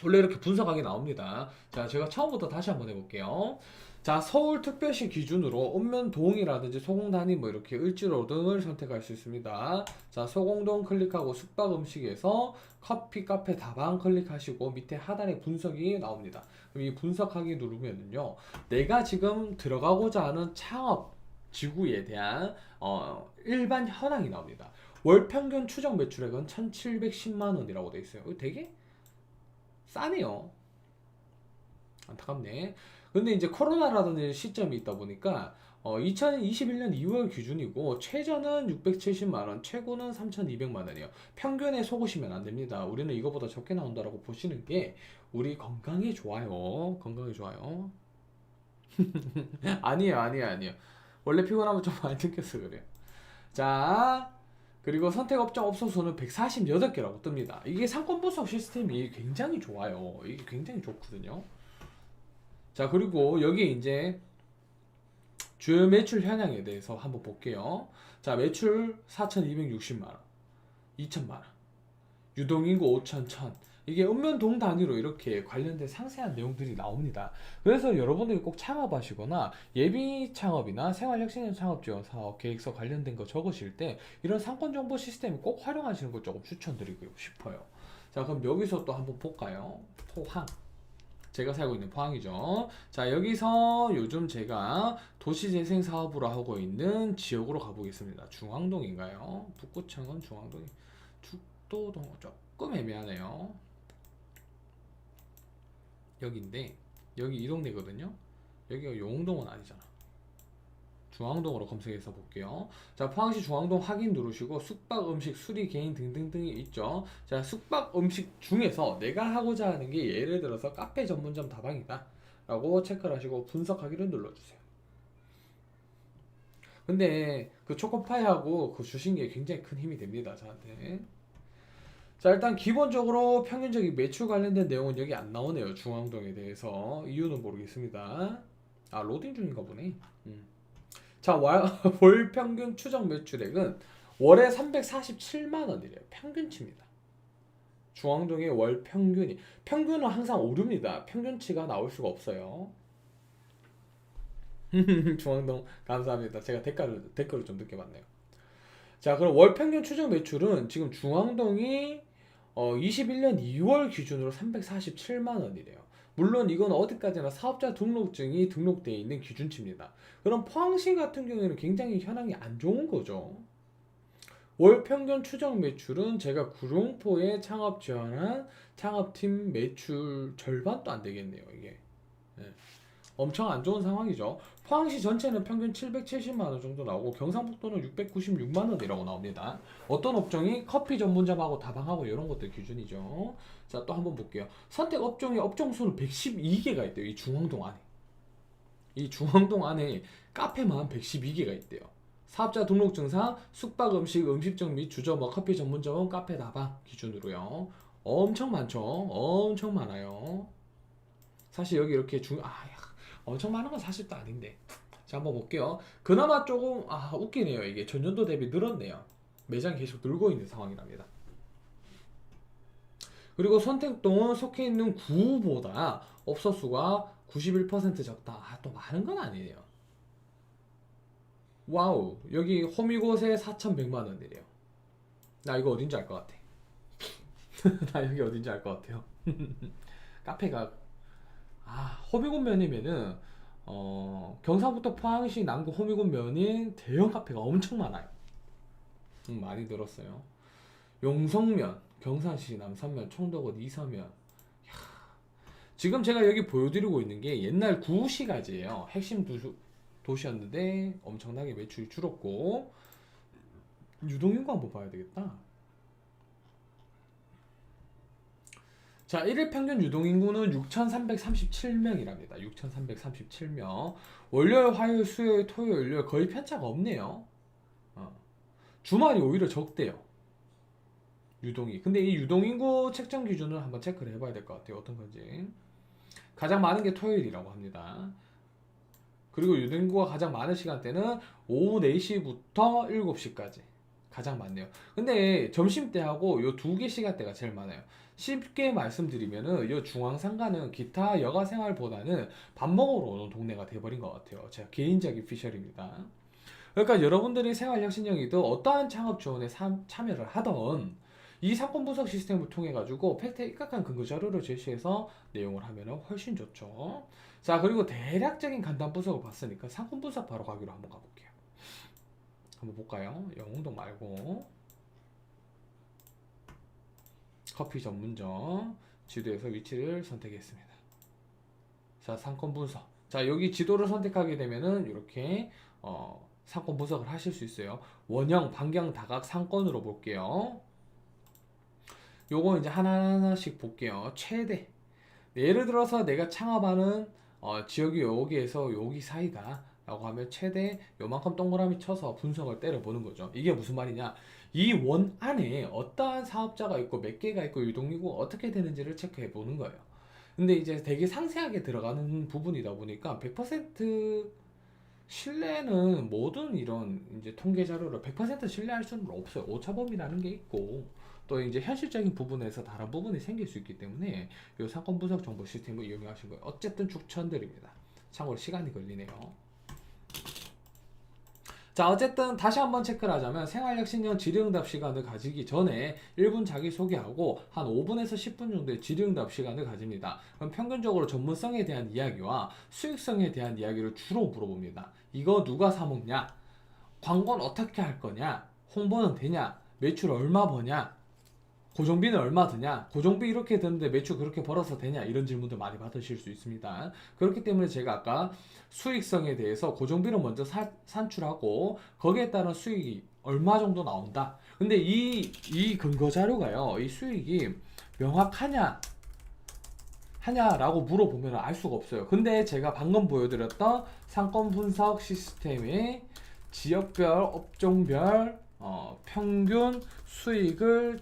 원래 이렇게 분석하게 나옵니다. 자, 제가 처음부터 다시 한번 해볼게요. 자, 서울특별시 기준으로 읍면동이라든지 소공단위 뭐 이렇게 을지로 등을 선택할 수 있습니다. 자, 소공동 클릭하고 숙박음식에서 커피, 카페, 다방 클릭하시고 밑에 하단에 분석이 나옵니다. 그럼 이 분석하기 누르면은요, 내가 지금 들어가고자 하는 창업 지구에 대한 일반 현황이 나옵니다. 월 평균 추정 매출액은 1,710만 원이라고 돼 있어요. 되게 싸네요. 안타깝네. 근데 이제 코로나라는 시점이 있다 보니까 2021년 2월 기준이고 최저는 670만 원, 최고는 3,200만 원이에요. 평균에 속으시면 안 됩니다. 우리는 이거보다 적게 나온다라고 보시는 게 우리 건강에 좋아요. 건강에 좋아요. 아니에요, 아니에요, 아니에요. 원래 피곤하면 좀 많이 느껴서 그래요. 자, 그리고 선택 업종 업소 수는 148개라고 뜹니다. 이게 상권 분석 시스템이 굉장히 좋아요. 이게 굉장히 좋거든요. 자, 그리고 여기 이제 주요 매출 현황에 대해서 한번 볼게요. 자, 매출 4,260만 원, 2천만 원, 유동인구 5천, 1,000. 이게 읍면동 단위로 이렇게 관련된 상세한 내용들이 나옵니다. 그래서 여러분들이 꼭 창업하시거나 예비 창업이나 생활혁신형 창업지원 사업 계획서 관련된 거 적으실 때 이런 상권 정보 시스템 꼭 활용하시는 걸 조금 추천드리고 싶어요. 자, 그럼 여기서 또 한번 볼까요? 포항. 제가 살고 있는 포항이죠. 자, 여기서 요즘 제가 도시재생 사업으로 하고 있는 지역으로 가보겠습니다. 중앙동인가요? 북구청은 중앙동이, 죽도동 조금 애매하네요. 여기인데 여기 이 동네거든요. 여기가 용동은 아니잖아. 중앙동으로 검색해서 볼게요. 자, 포항시 중앙동 확인 누르시고 숙박 음식 수리 개인 등등등이 있죠. 자, 숙박 음식 중에서 내가 하고자 하는 게 예를 들어서 카페 전문점 다방이다 라고 체크를 하시고 분석하기를 눌러주세요. 근데 그 초코파이하고 그 주신 게 굉장히 큰 힘이 됩니다, 저한테. 자, 일단 기본적으로 평균적인 매출 관련된 내용은 여기 안 나오네요. 중앙동에 대해서 이유는 모르겠습니다. 아, 로딩 중인가 보네. 자, 월 평균 추정 매출액은 월에 347만 원이래요. 평균치입니다. 중앙동의 월 평균이, 평균은 항상 오릅니다. 평균치가 나올 수가 없어요. 중앙동 감사합니다. 제가 댓글을 좀 늦게 봤네요. 자, 그럼 월 평균 추정 매출은 지금 중앙동이 21년 2월 기준으로 347만 원이래요. 물론 이건 어디까지나 사업자 등록증이 등록되어 있는 기준치입니다. 그럼 포항시 같은 경우에는 굉장히 현황이 안 좋은 거죠. 월 평균 추정 매출은 제가 구룡포에 창업 지원한 창업팀 매출 절반도 안 되겠네요, 이게. 네. 엄청 안 좋은 상황이죠. 포항시 전체는 평균 770만 원 정도 나오고 경상북도는 696만 원이라고 나옵니다. 어떤 업종이 커피 전문점하고 다방하고 이런 것들 기준이죠. 자, 또 한번 볼게요. 선택 업종의 업종 수는 112개가 있대요. 이 중앙동 안에. 이 중앙동 안에 카페만 112개가 있대요. 사업자 등록증상 숙박 음식, 음식점 및 주점업, 커피 전문점, 카페 다방 기준으로요. 엄청 많죠. 엄청 많아요. 사실 여기 이렇게 엄청 많은 건 사실 또 아닌데. 자, 한번 볼게요. 그나마 조금 웃기네요. 이게 전년도 대비 늘었네요. 매장이 계속 늘고 있는 상황이랍니다. 그리고 선택동은 속해 있는 구보다 업소 수가 91% 적다. 또 많은 건 아니에요. 와우, 여기 홈이곳에 4,100만 원이래요. 나 이거 어딘지 알 것 같아. 나 여기 어딘지 알 것 같아요. 카페가 호미곶 면이면은 경상북도 포항시 남구 호미곶 면인 대형 카페가 엄청 많아요. 많이 들었어요. 용성면, 경산시 남산면, 청도고 이서면. 지금 제가 여기 보여드리고 있는 게 옛날 구시가지예요. 핵심 도시였는데 엄청나게 매출이 줄었고. 유동인구 한번 봐야 되겠다. 자, 1일 평균 유동인구는 6,337명이랍니다. 6,337명. 월요일, 화요일, 수요일, 토요일, 일요일 거의 편차가 없네요. 주말이 오히려 적대요. 유동이. 근데 이 유동인구 책정 기준을 한번 체크를 해봐야 될 것 같아요. 어떤 건지. 가장 많은 게 토요일이라고 합니다. 그리고 유동인구가 가장 많은 시간대는 오후 4시부터 7시까지. 가장 많네요. 근데 점심때하고 요 두 개 시간대가 제일 많아요. 쉽게 말씀드리면은 요 중앙상가는 기타 여가 생활보다는 밥 먹으러 오는 동네가 돼버린 것 같아요. 제가 개인적인 피셜입니다. 그러니까 여러분들이 생활혁신형이든 어떠한 창업 지원에 참여를 하던 이 사건 분석 시스템을 통해 가지고 팩트에 입각한 근거 자료를 제시해서 내용을 하면 훨씬 좋죠. 자, 그리고 대략적인 간단 분석을 봤으니까 사건 분석 바로 가기로 한번 가볼게요. 한번 볼까요? 영흥동 말고 커피 전문점 지도에서 위치를 선택했습니다. 자, 상권 분석. 자, 여기 지도를 선택하게 되면은 이렇게 상권 분석을 하실 수 있어요. 원형, 반경, 다각, 상권으로 볼게요. 요거 이제 하나하나씩 볼게요. 최대. 예를 들어서 내가 창업하는 지역이 여기에서 여기 사이다 라고 하면 최대 요만큼 동그라미 쳐서 분석을 때려보는 거죠. 이게 무슨 말이냐, 이 원 안에 어떠한 사업자가 있고 몇 개가 있고 유동이고 어떻게 되는지를 체크해 보는 거예요. 근데 이제 되게 상세하게 들어가는 부분이다 보니까 100% 신뢰는 모든 이런 이제 통계 자료를 100% 신뢰할 수는 없어요. 오차범위라는 게 있고 또 이제 현실적인 부분에서 다른 부분이 생길 수 있기 때문에 이 상권 분석 정보 시스템을 이용하신 거예요. 어쨌든 추천드립니다. 참고로 시간이 걸리네요. 자, 어쨌든 다시 한번 체크를 하자면 생활혁신형 질의응답 시간을 가지기 전에 1분 자기소개하고 한 5분에서 10분 정도의 질의응답 시간을 가집니다. 그럼 평균적으로 전문성에 대한 이야기와 수익성에 대한 이야기를 주로 물어봅니다. 이거 누가 사먹냐? 광고는 어떻게 할 거냐? 홍보는 되냐? 매출 얼마 버냐? 고정비는 얼마 드냐? 고정비 이렇게 드는데 매출 그렇게 벌어서 되냐? 이런 질문들 많이 받으실 수 있습니다. 그렇기 때문에 제가 아까 수익성에 대해서 고정비를 먼저 산출하고 거기에 따른 수익이 얼마 정도 나온다. 근데 이 근거 자료가요, 이 수익이 명확하냐? 하냐라고 물어보면 알 수가 없어요. 근데 제가 방금 보여드렸던 상권 분석 시스템의 지역별, 업종별 평균 수익을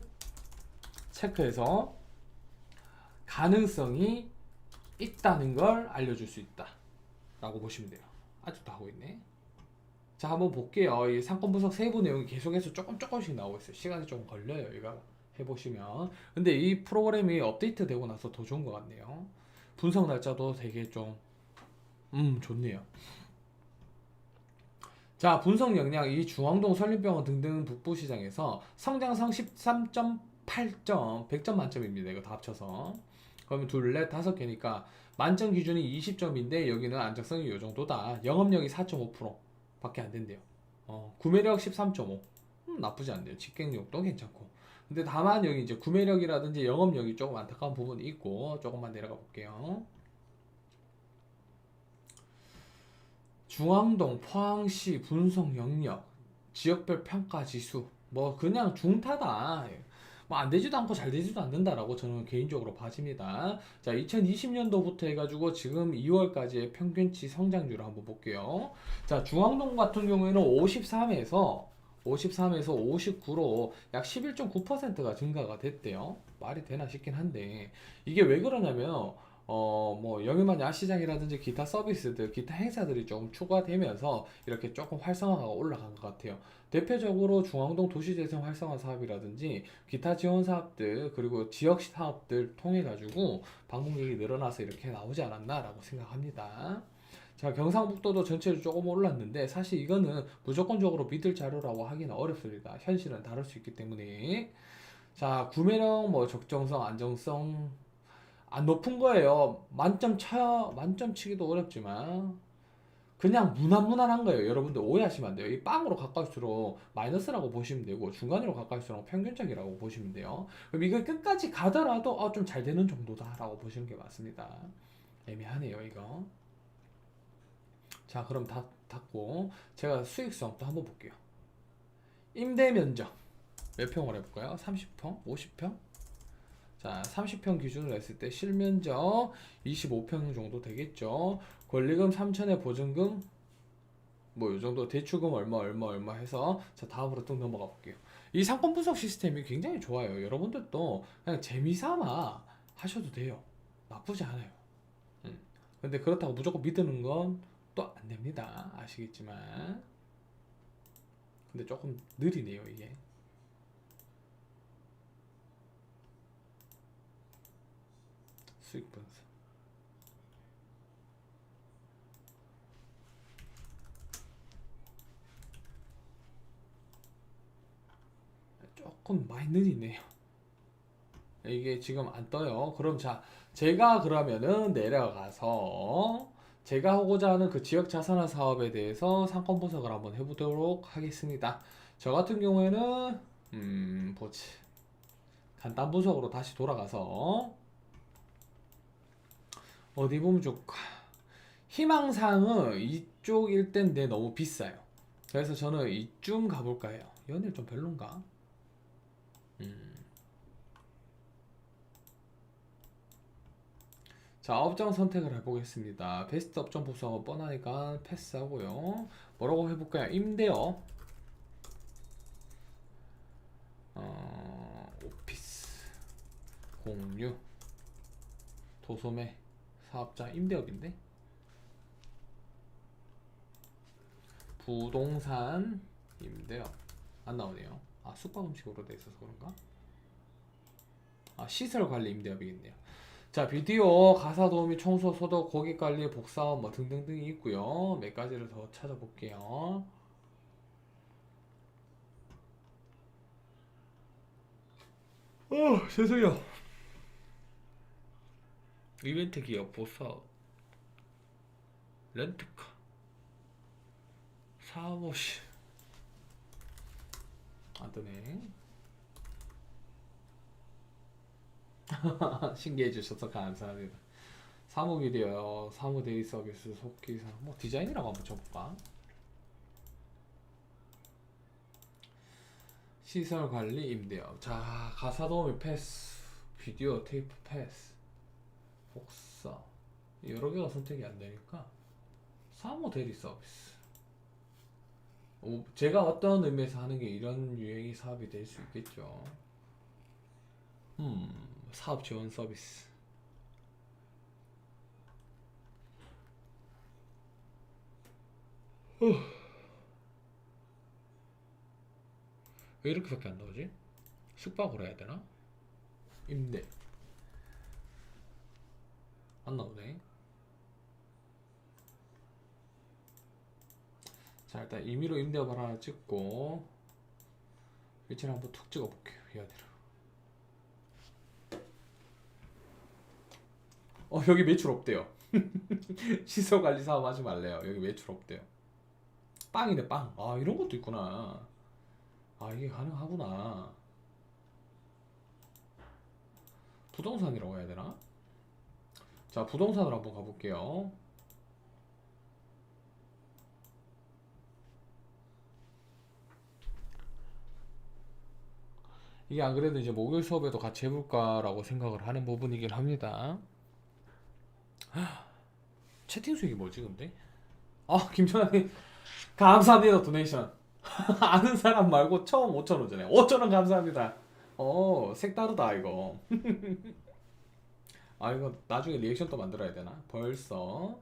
체크해서 가능성이 있다는 걸 알려줄 수 있다 라고 보시면 돼요. 아직도 하고 있네. 자, 한번 볼게요. 이 상권 분석 세부 내용이 계속해서 조금씩 나오고 있어요. 시간이 좀 걸려요, 이거 해보시면. 근데 이 프로그램이 업데이트 되고 나서 더 좋은 것 같네요. 분석 날짜도 되게 좀 좋네요. 자, 분석 역량. 이 중앙동, 설림병원 등등 북부시장에서 성장성 13.8점, 100점 만점입니다. 이거 다 합쳐서. 그러면 둘, 넷, 다섯 개니까 만점 기준이 20점인데 여기는 안정성이 이 정도다. 영업력이 4.5% 밖에 안 된대요. 구매력 13.5. 나쁘지 않네요. 직갱력도 괜찮고. 근데 다만 여기 이제 구매력이라든지 영업력이 조금 안타까운 부분이 있고, 조금만 내려가 볼게요. 중앙동, 포항시 분석 영역, 지역별 평가 지수, 뭐 그냥 중타다. 뭐 안 되지도 않고 잘 되지도 않는다라고 저는 개인적으로 봐집니다. 자, 2020년도부터 해가지고 지금 2월까지의 평균치 성장률을 한번 볼게요. 자, 중앙동 같은 경우에는 53에서 59로 약 11.9%가 증가가 됐대요. 말이 되나 싶긴 한데, 이게 왜 그러냐면 뭐 영일만 야시장이라든지 기타 서비스들, 기타 행사들이 조금 추가되면서 이렇게 조금 활성화가 올라간 것 같아요. 대표적으로 중앙동 도시재생 활성화 사업이라든지 기타 지원 사업들, 그리고 지역 사업들 통해 가지고 방문객이 늘어나서 이렇게 나오지 않았나라고 생각합니다. 자, 경상북도도 전체로 조금 올랐는데 사실 이거는 무조건적으로 믿을 자료라고 하기는 어렵습니다. 현실은 다를 수 있기 때문에. 자, 구매력, 뭐 적정성, 안정성 안 높은 거예요. 만점 치기도 어렵지만 그냥 무난무난한 거예요. 여러분들 오해하시면 안 돼요. 이 빵으로 가까울수록 마이너스라고 보시면 되고 중간으로 가까울수록 평균적이라고 보시면 돼요. 그럼 이거 끝까지 가더라도 좀 잘 되는 정도다라고 보시는 게 맞습니다. 애매하네요, 이거. 자, 그럼 다 닫고 제가 수익성 또 한번 볼게요. 임대 면적 몇 평을 해볼까요? 30평? 50평? 자, 30평 기준으로 했을 때 실면적 25평 정도 되겠죠. 권리금 3천에 보증금 뭐 요 정도, 대출금 얼마 해서 자, 다음으로 또 넘어가 볼게요. 이 상권 분석 시스템이 굉장히 좋아요. 여러분들도 그냥 재미삼아 하셔도 돼요. 나쁘지 않아요. 근데 그렇다고 무조건 믿는 건 또 안 됩니다. 아시겠지만. 근데 조금 느리네요, 이게. 수익 분석. 조금 많이 느리네요. 이게 지금 안 떠요. 그럼 자, 제가 그러면은 내려가서 제가 하고자 하는 그 지역 자산화 사업에 대해서 상권 분석을 한번 해보도록 하겠습니다. 저 같은 경우에는 보지. 간단 분석으로 다시 돌아가서 어디 보면 좋을까? 희망사항은 이쪽일 텐데 너무 비싸요. 그래서 저는 이쯤 가볼까 해요. 연일 좀 별론가? 음. 자, 업종 선택을 해보겠습니다. 베스트 업종 보수하고 뻔하니까 패스하고요. 뭐라고 해볼까요? 임대업, 오피스, 공유, 도소매, 사업자, 임대업인데 부동산, 임대업 안 나오네요. 아, 숙박음식으로 돼 있어서 그런가? 아, 시설관리 임대업이겠네요. 자, 비디오, 가사 도우미, 청소, 소독, 고객관리, 복사업 뭐 등등등이 있고요. 몇 가지를 더 찾아볼게요. 죄송해요. 이벤트 기업, 보사업, 렌트카, 사무실 안 뜨네. 신기해 주셔서 감사합니다. 사무비디오, 사무대리 서비스, 속기사, 뭐 디자인이라고 한번 쳐볼까? 시설 관리, 임대업. 자, 가사 도우미 패스, 비디오 테이프 패스, 복사. 여러 개가 선택이 안 되니까 사무대리 서비스. 제가 어떤 의미에서 하는 게 이런 유형의 사업이 될 수 있겠죠. 사업 지원 서비스. 왜 이렇게밖에 안 나오지? 숙박으로 해야 되나? 임대 안 나오네. 자, 일단 임의로 임대업을 하나 찍고 위치를 한번 툭 찍어볼게요. 위아래로. 여기 매출 없대요. 시설관리 사업 하지 말래요. 여기 매출 없대요. 빵이네, 빵. 아, 이런 것도 있구나. 아, 이게 가능하구나. 부동산이라고 해야 되나? 자, 부동산으로 한번 가볼게요. 이게 안 그래도 이제 목요일 수업에도 같이 해볼까라고 생각을 하는 부분이긴 합니다. 채팅 수익이 뭐지, 근데? 김천아님, 감사합니다, 도네이션. 아는 사람 말고 처음 5,000원 전에. 5,000원 감사합니다. 색다르다, 이거. 아, 이거 나중에 리액션 또 만들어야 되나? 벌써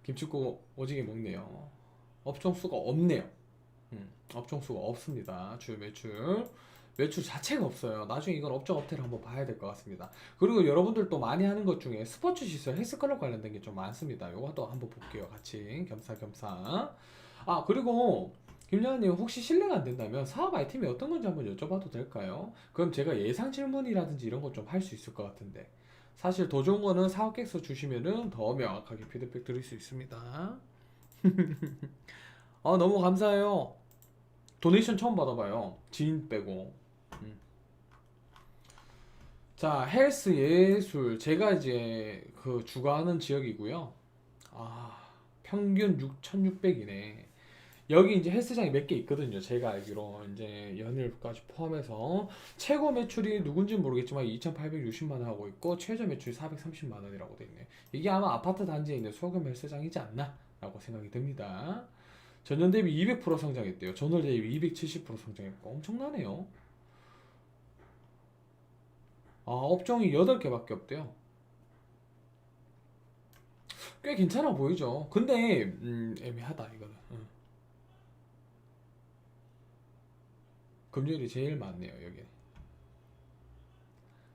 김치국 오지게 먹네요. 업종 수가 없네요. 업종 수가 없습니다. 주 매출 자체가 없어요. 나중에 이건 업종 업태를 한번 봐야 될 것 같습니다. 그리고 여러분들 또 많이 하는 것 중에 스포츠 시설, 헬스클럽 관련된 게 좀 많습니다. 요것도 한번 볼게요. 같이 겸사겸사. 아, 그리고 김연아님, 혹시 실례가 안 된다면 사업 아이템이 어떤 건지 한번 여쭤봐도 될까요? 그럼 제가 예상 질문이라든지 이런 거 좀 할 수 있을 것 같은데. 사실 더 좋은 거는 사업 계획서 주시면은 더 명확하게 피드백 드릴 수 있습니다. 너무 감사해요. 도네이션 처음 받아봐요. 지인 빼고. 음. 자, 헬스 예술. 제가 이제 그 주거하는 지역이고요. 평균 6,600이네. 여기 이제 헬스장이 몇 개 있거든요. 제가 알기로 이제 연일까지 포함해서 최고 매출이 누군지 모르겠지만 2,860만 원 하고 있고 최저 매출이 430만 원이라고 돼 있네. 이게 아마 아파트 단지에 있는 소규모 헬스장이지 않나라고 생각이 듭니다. 전년 대비 200% 성장했대요. 전월 대비 270% 성장했고 엄청나네요. 업종이 8개밖에 없대요. 꽤 괜찮아 보이죠. 근데 애매하다 이거는. 금요일이 제일 많네요 여기.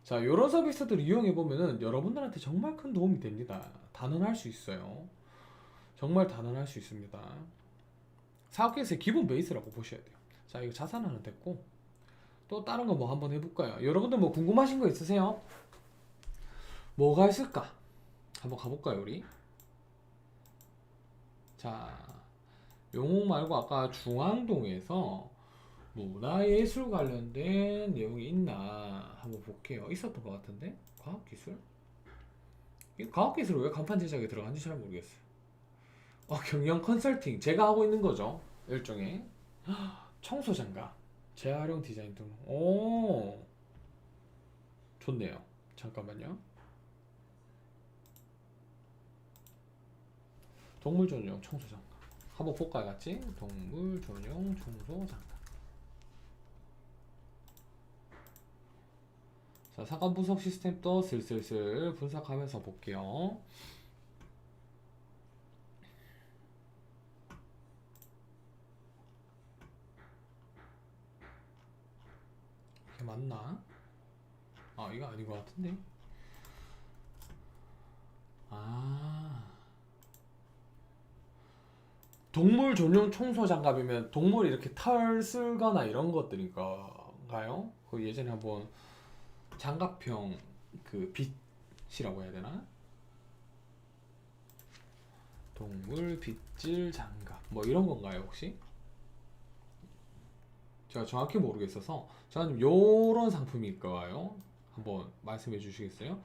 자, 요런 서비스들 이용해 보면은 여러분들한테 정말 큰 도움이 됩니다. 단언할 수 있어요. 정말 단언할 수 있습니다. 사업계획서의 기본 베이스라고 보셔야 돼요. 자, 이거 자산하는 됐고 또 다른 거 뭐 한번 해볼까요? 여러분들 뭐 궁금하신 거 있으세요? 뭐가 있을까? 한번 가볼까요 우리? 자, 용옥 말고 아까 중앙동에서 문화예술 관련된 내용이 있나 한번 볼게요. 있었던 것 같은데? 과학기술? 이 과학기술은 왜 간판 제작에 들어간지 잘 모르겠어요. 경영 컨설팅 제가 하고 있는 거죠. 일종의 청소장갑 재활용 디자인 등. 오, 좋네요. 잠깐만요. 동물 전용 청소장갑 한번 볼까요, 같이? 동물 전용 청소장갑. 자, 사건 분석 시스템도 슬슬슬 분석하면서 볼게요. 이게 맞나? 이거 아닌 것 같은데. 동물 전용 청소 장갑이면 동물이 이렇게 털 쓸거나 이런 것들인가요? 그 예전에 한번 장갑형 그 빗이라고 해야 되나? 동물 빗질 장갑 뭐 이런 건가요, 혹시? 제가 정확히 모르겠어서 저는 요런 상품일까요? 한번 말씀해 주시겠어요?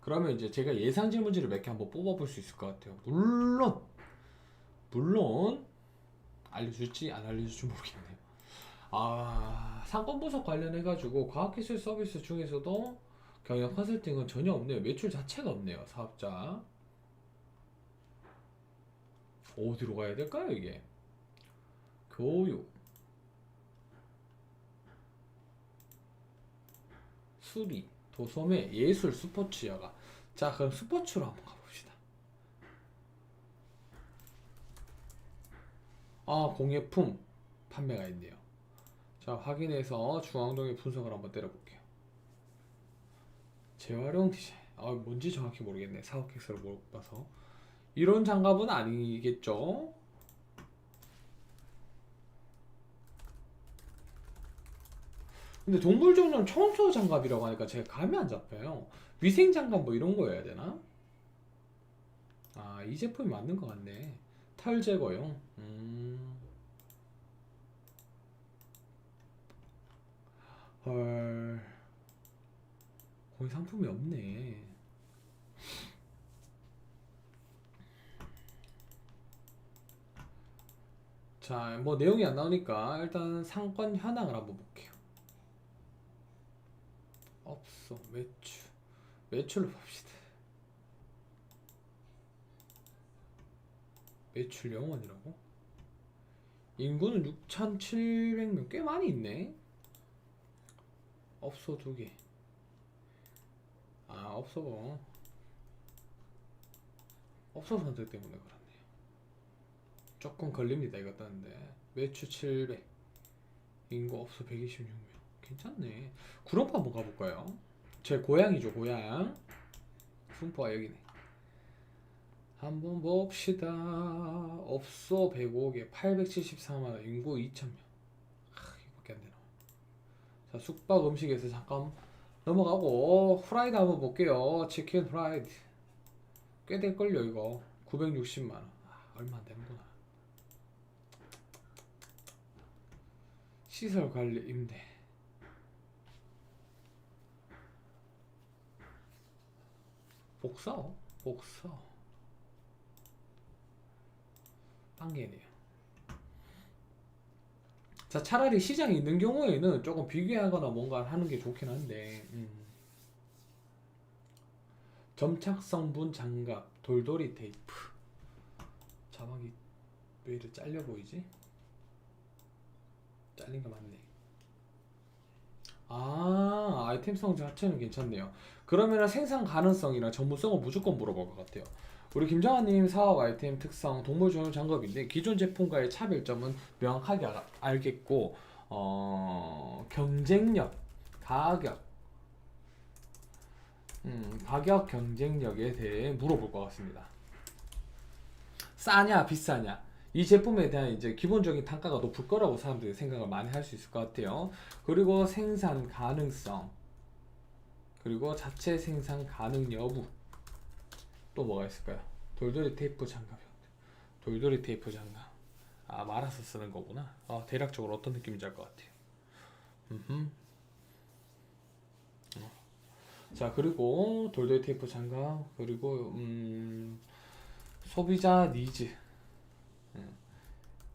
그러면 이제 제가 예상 질문지를 몇 개 한번 뽑아볼 수 있을 것 같아요. 물론 알려줄지 안 알려줄지 모르겠네요. 상권 분석 관련해가지고 과학기술 서비스 중에서도 경영 컨설팅은 전혀 없네요. 매출 자체가 없네요. 사업자. 어디로 가야 될까요, 이게? 교육, 수리, 도소매, 예술, 스포츠, 여가. 자, 그럼 스포츠로 한번 가봅시다. 공예품 판매가 있네요. 자, 확인해서 중앙동의 분석을 한번 때려볼게요. 재활용 디자인. 뭔지 정확히 모르겠네. 사업 객서를 못 봐서. 이런 장갑은 아니겠죠? 근데 동물 전용 청소 장갑이라고 하니까 제가 감이 안 잡혀요. 위생 장갑 뭐 이런 거여야 되나? 이 제품이 맞는 것 같네. 털 제거용. 헐. 거기 상품이 없네. 자, 뭐 내용이 안 나오니까 일단 상권 현황을 한번 볼게요. 없어. 매출로 봅시다. 매출 0원이라고? 인구는 6,700명. 꽤 많이 있네. 업소 2개. 업소 선택 때문에 그렇네요. 조금 걸립니다, 이거 떴는데. 매출 700. 인구 업소 126명. 괜찮네. 구룡포 한번 가볼까요? 제 고향이죠, 고향. 분포가 여기네. 한번 봅시다. 업소 105개, 874만원, 인구 2,000명. 이거밖에 안 되나. 자, 숙박 음식에서 잠깐 넘어가고, 후라이드 한번 볼게요. 치킨 후라이드. 꽤 될걸요, 이거. 960만원. 얼마 안 되는구나. 시설 관리 임대. 복서. 빵개네요. 자, 차라리 시장이 있는 경우에는 조금 비교하거나 뭔가 하는 게 좋긴 한데, 점착 성분 장갑, 돌돌이 테이프. 자막이 왜 이렇게 잘려 보이지? 잘린 거 맞네. 아이템성 자체는 괜찮네요. 그러면 생산 가능성이랑 전문성은 무조건 물어볼 것 같아요. 우리 김정환님 사업 아이템 특성 동물 전용 장갑인데 기존 제품과의 차별점은 명확하게 알겠고, 경쟁력, 가격, 가격 경쟁력에 대해 물어볼 것 같습니다. 싸냐 비싸냐, 이 제품에 대한 이제 기본적인 단가가 높을 거라고 사람들이 생각을 많이 할 수 있을 것 같아요. 그리고 생산 가능성, 그리고 자체 생산 가능 여부. 또 뭐가 있을까요? 돌돌이 테이프 장갑. 돌돌이 테이프 장갑. 말아서 쓰는 거구나. 대략적으로 어떤 느낌인지 알 것 같아요. 자, 그리고 돌돌 테이프 장갑, 그리고 소비자 니즈, 음,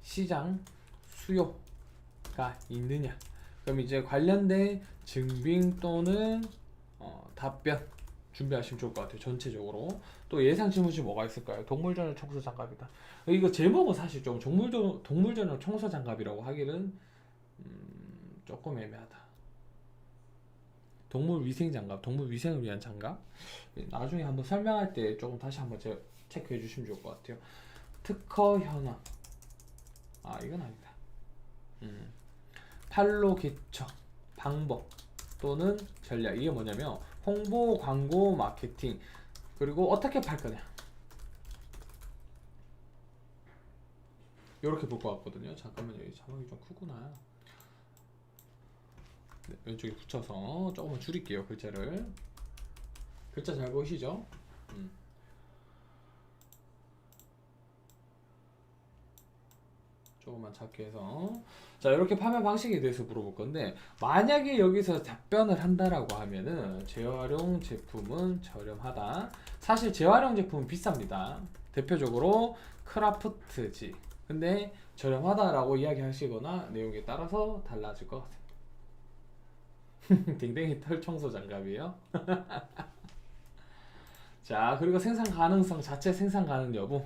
시장 수요가 있느냐. 그럼 이제 관련된 증빙 또는 답변 준비하시면 좋을 것 같아요. 전체적으로. 또 예상 질문이 뭐가 있을까요? 동물전용 청소 장갑이다. 이거 제목은 사실 좀 동물전용 청소 장갑이라고 하기는 조금 애매하다. 동물 위생 장갑, 동물 위생을 위한 장갑. 나중에 한번 설명할 때 조금 다시 한번 체크해 주시면 좋을 것 같아요. 특허 현황. 아, 이건 아니다. 판로 개척 방법 또는 전략. 이게 뭐냐면 홍보, 광고, 마케팅, 그리고 어떻게 팔 거냐. 이렇게 볼 것 같거든요. 잠깐만요. 이 자막이 좀 크구나. 네, 왼쪽에 붙여서 조금만 줄일게요. 글자를. 글자 잘 보이시죠? 조금만 작게 해서. 자, 이렇게 판매 방식에 대해서 물어볼 건데, 만약에 여기서 답변을 한다라고 하면은 재활용 제품은 저렴하다. 사실 재활용 제품은 비쌉니다. 대표적으로 크라프트지. 근데 저렴하다라고 이야기하시거나 내용에 따라서 달라질 것 같아요. 댕댕이 털 청소 장갑이에요. 자, 그리고 생산 가능성, 자체 생산 가능 여부.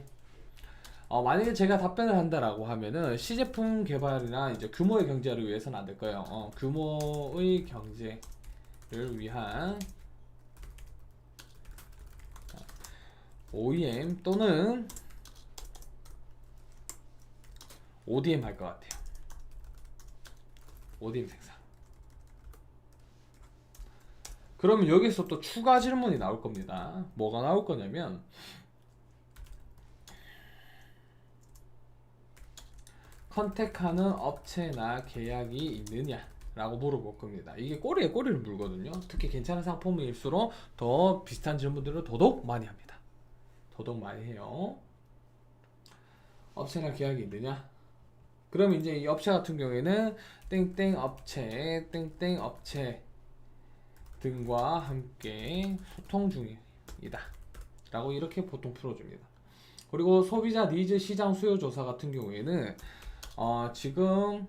만약에 제가 답변을 한다라고 하면은 시제품 개발이나 이제 규모의 경제를 위해서는 안 될 거예요. 규모의 경제를 위한 OEM 또는 ODM 할 것 같아요. ODM 생산. 그러면 여기서 또 추가 질문이 나올 겁니다. 뭐가 나올 거냐면 컨택하는 업체나 계약이 있느냐 라고 물어볼 겁니다. 이게 꼬리에 꼬리를 물거든요. 특히 괜찮은 상품일수록 더 비슷한 질문들을 더더욱 많이 합니다. 더더욱 많이 해요. 업체나 계약이 있느냐. 그럼 이제 이 업체 같은 경우에는 땡땡 업체, 땡땡 업체 등과 함께 소통 중이다 라고 이렇게 보통 풀어줍니다. 그리고 소비자 니즈 시장 수요 조사 같은 경우에는 지금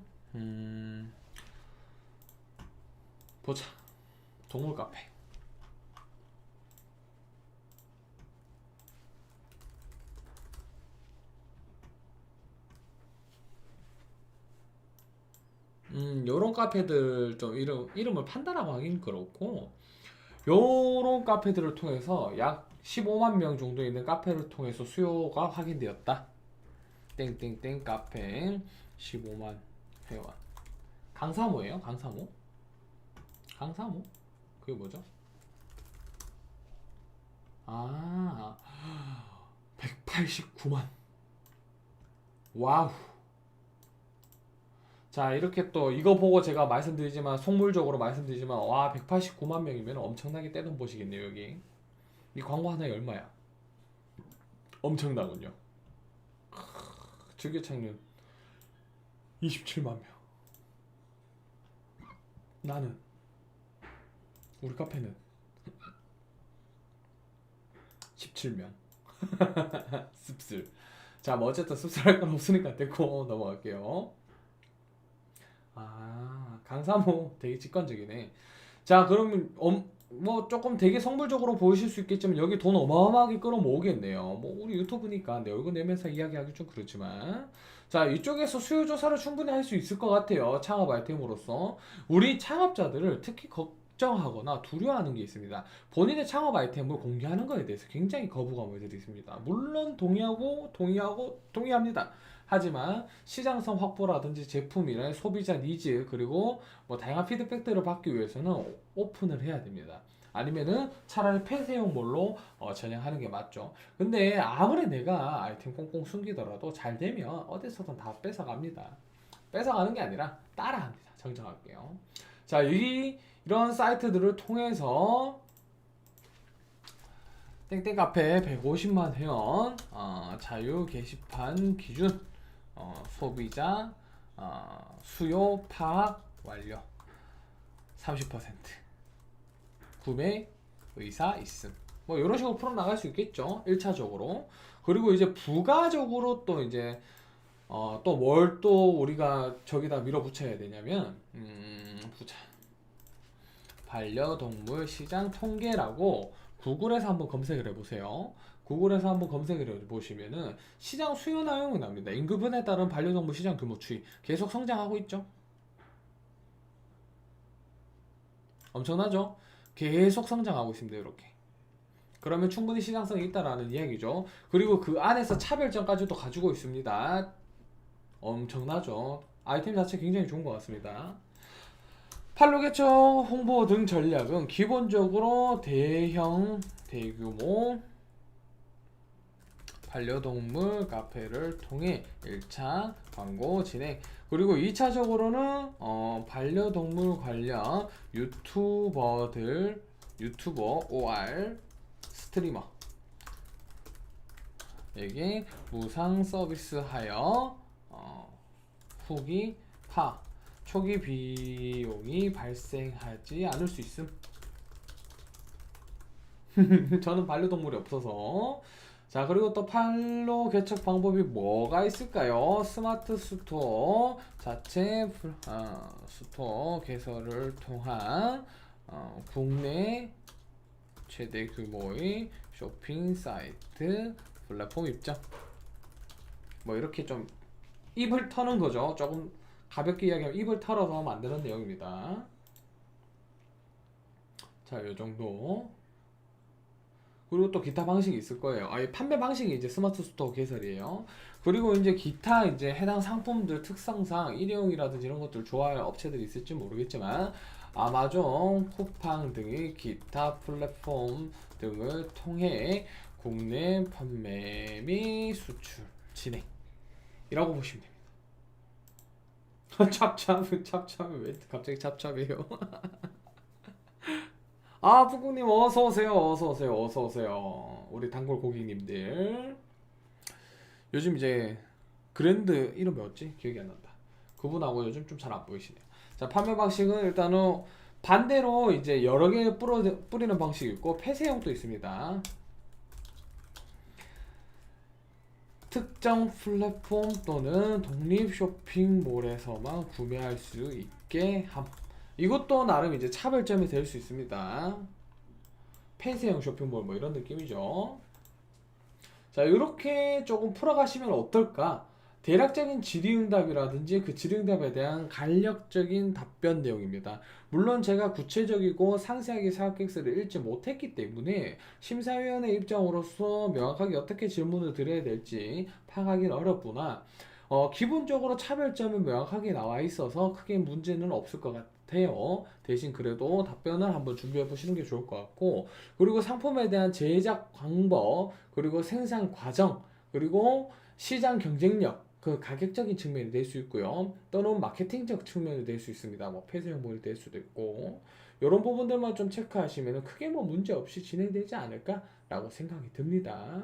보자. 동물 카페. 요런 카페들 좀 이름을 판단하고 하긴 그렇고, 요런 카페들을 통해서 약 15만 명 정도 있는 카페를 통해서 수요가 확인되었다. 땡땡땡 카페 15만 회원. 강사모예요? 강사모? 강사모? 그게 뭐죠? 아, 189만. 와우. 자, 이렇게 또 이거 보고 제가 말씀드리지만, 속물적으로 말씀드리지만, 와, 189만 명이면 엄청나게 떼돈 보시겠네요. 여기 이 광고 하나에 얼마야? 엄청나군요. 즐겨찾는 27만 명. 나는, 우리 카페는 17명. 씁쓸. 자, 뭐 어쨌든 씁쓸할 건 없으니까 됐고 넘어갈게요. 강사모 되게 직관적이네. 자, 그러면 뭐 조금 되게 성불적으로 보이실 수 있겠지만 여기 돈 어마어마하게 끌어모으겠네요. 뭐 우리 유튜브니까 내 얼굴 내면서 이야기하기 좀 그렇지만, 자, 이쪽에서 수요 조사를 충분히 할 수 있을 것 같아요. 창업 아이템으로서 우리 창업자들을 특히 걱정하거나 두려워하는 게 있습니다. 본인의 창업 아이템을 공개하는 것에 대해서 굉장히 거부감을 들이십니다. 물론 동의합니다. 하지만 시장성 확보라든지 제품이나 소비자 니즈, 그리고 뭐 다양한 피드백들을 받기 위해서는 오픈을 해야 됩니다. 아니면은 차라리 폐쇄용몰로 전향하는 게 맞죠. 근데 아무리 내가 아이템 꽁꽁 숨기더라도 잘 되면 어디서든 다 뺏어갑니다. 뺏어가는 게 아니라 따라합니다. 정정할게요. 자, 이런 사이트들을 통해서 땡땡 카페 150만 회원, 자유 게시판 기준, 소비자 수요 파악 완료, 30% 구매 의사 있음. 뭐 이런 식으로 풀어나갈 수 있겠죠. 1차적으로. 그리고 이제 부가적으로 또 이제 또 뭘 또 우리가 저기다 밀어붙여야 되냐면 보자. 반려동물 시장 통계라고 구글에서 한번 검색을 해보세요. 구글에서 한번 검색을 해보시면은 시장 수요 내용이 나옵니다. 인구분에 따른 반려동물 시장 규모 추이 계속 성장하고 있죠. 엄청나죠? 계속 성장하고 있습니다. 이렇게. 그러면 충분히 시장성이 있다라는 이야기죠. 그리고 그 안에서 차별점까지도 가지고 있습니다. 엄청나죠? 아이템 자체 굉장히 좋은 것 같습니다. 판로 개척, 홍보 등 전략은 기본적으로 대규모 반려동물 카페를 통해 1차 광고 진행, 그리고 2차적으로는 반려동물 관련 유튜버 OR 스트리머에게 무상 서비스하여 후기 파 초기 비용이 발생하지 않을 수 있음. 저는 반려동물이 없어서. 자, 그리고 또 판로 개척 방법이 뭐가 있을까요? 스마트 스토어 자체 스토어 개설을 통한 국내 최대 규모의 쇼핑 사이트 플랫폼 입점. 뭐 이렇게 좀 입을 터는 거죠. 조금 가볍게 이야기하면 입을 털어서 만드는 내용입니다. 자, 요 정도. 그리고 또 기타 방식이 있을 거예요. 판매 방식이 이제 스마트 스토어 개설이에요. 그리고 이제 기타 이제 해당 상품들 특성상 일회용이라든지 이런 것들 좋아할 업체들이 있을지 모르겠지만 아마존, 쿠팡 등의 기타 플랫폼 등을 통해 국내 판매 및 수출 진행이라고 보시면 됩니다. 찹찹이 왜 갑자기 찹찹이에요? 아, 푸꾸님 어서오세요. 어서오세요. 어서오세요. 우리 단골 고객님들. 요즘 이제 그랜드 이름 뭐였지? 기억이 안 난다. 그분하고 요즘 좀 잘 안 보이시네요. 자, 판매 방식은 일단은 반대로 이제 여러 개 뿌리는 방식이 있고 폐쇄형도 있습니다. 특정 플랫폼 또는 독립 쇼핑몰에서만 구매할 수 있게 함. 이것도 나름 이제 차별점이 될 수 있습니다. 폐쇄형 쇼핑몰 뭐 이런 느낌이죠. 자, 이렇게 조금 풀어가시면 어떨까? 대략적인 질의응답이라든지 그 질의응답에 대한 간략적인 답변 내용입니다. 물론 제가 구체적이고 상세하게 사업 계획서를 읽지 못했기 때문에 심사위원의 입장으로서 명확하게 어떻게 질문을 드려야 될지 파악하기는 어렵구나. 기본적으로 차별점은 명확하게 나와 있어서 크게 문제는 없을 것 같아요. 대신 그래도 답변을 한번 준비해 보시는 게 좋을 것 같고, 그리고 상품에 대한 제작 방법, 그리고 생산 과정, 그리고 시장 경쟁력, 그 가격적인 측면이 될 수 있고요. 또는 마케팅적 측면이 될 수 있습니다. 뭐 폐쇄형몰이 될 수도 있고, 이런 부분들만 좀 체크하시면 크게 뭐 문제 없이 진행되지 않을까라고 생각이 듭니다.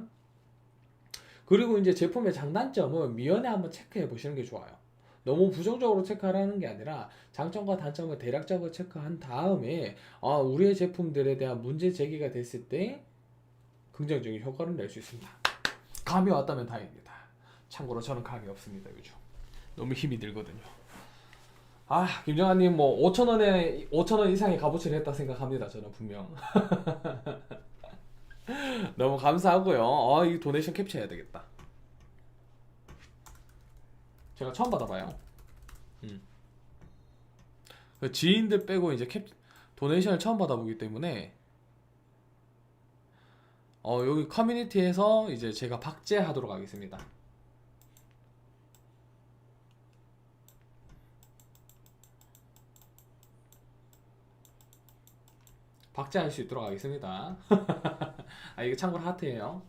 그리고 이제 제품의 장단점은 미연에 한번 체크해 보시는 게 좋아요. 너무 부정적으로 체크하라는 게 아니라 장점과 단점을 대략적으로 체크한 다음에 우리의 제품들에 대한 문제 제기가 됐을 때 긍정적인 효과를 낼 수 있습니다. 감이 왔다면 다행입니다. 참고로 저는 감이 없습니다. 요즘 너무 힘이 들거든요. 김정환님 뭐 5,000원 이상의 값어치를 했다 생각합니다. 저는 분명. 너무 감사하고요. 이 도네이션 캡처해야 되겠다. 제가 처음 받아봐요. 그 지인들 빼고 이제 도네이션을 처음 받아보기 때문에 여기 커뮤니티에서 이제 제가 박제하도록 하겠습니다. 박제할 수 있도록 하겠습니다. 이게 참고로 하트예요.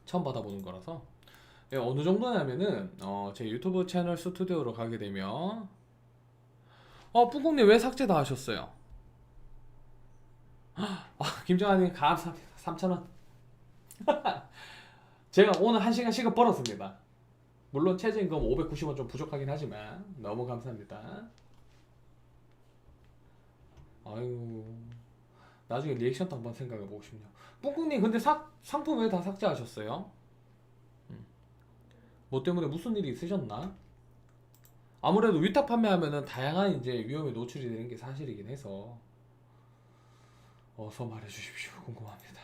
처음 받아보는 거라서. 어느 정도냐면은 제 유튜브 채널 스튜디오로 가게 되면 뿌공님 왜 삭제 다 하셨어요? 김정환님 감사합니다. 3,000원. 제가 오늘 1시간 시급 벌었습니다. 물론 최저임금 590원 좀 부족하긴 하지만 너무 감사합니다. 아유, 나중에 리액션도 한번 생각해보고 싶네요. 뿡뿡님 근데 상품 왜 다 삭제하셨어요? 뭐 때문에 무슨 일이 있으셨나? 아무래도 위탁 판매하면은 다양한 이제 위험에 노출이 되는 게 사실이긴 해서 어서 말해주십시오. 궁금합니다.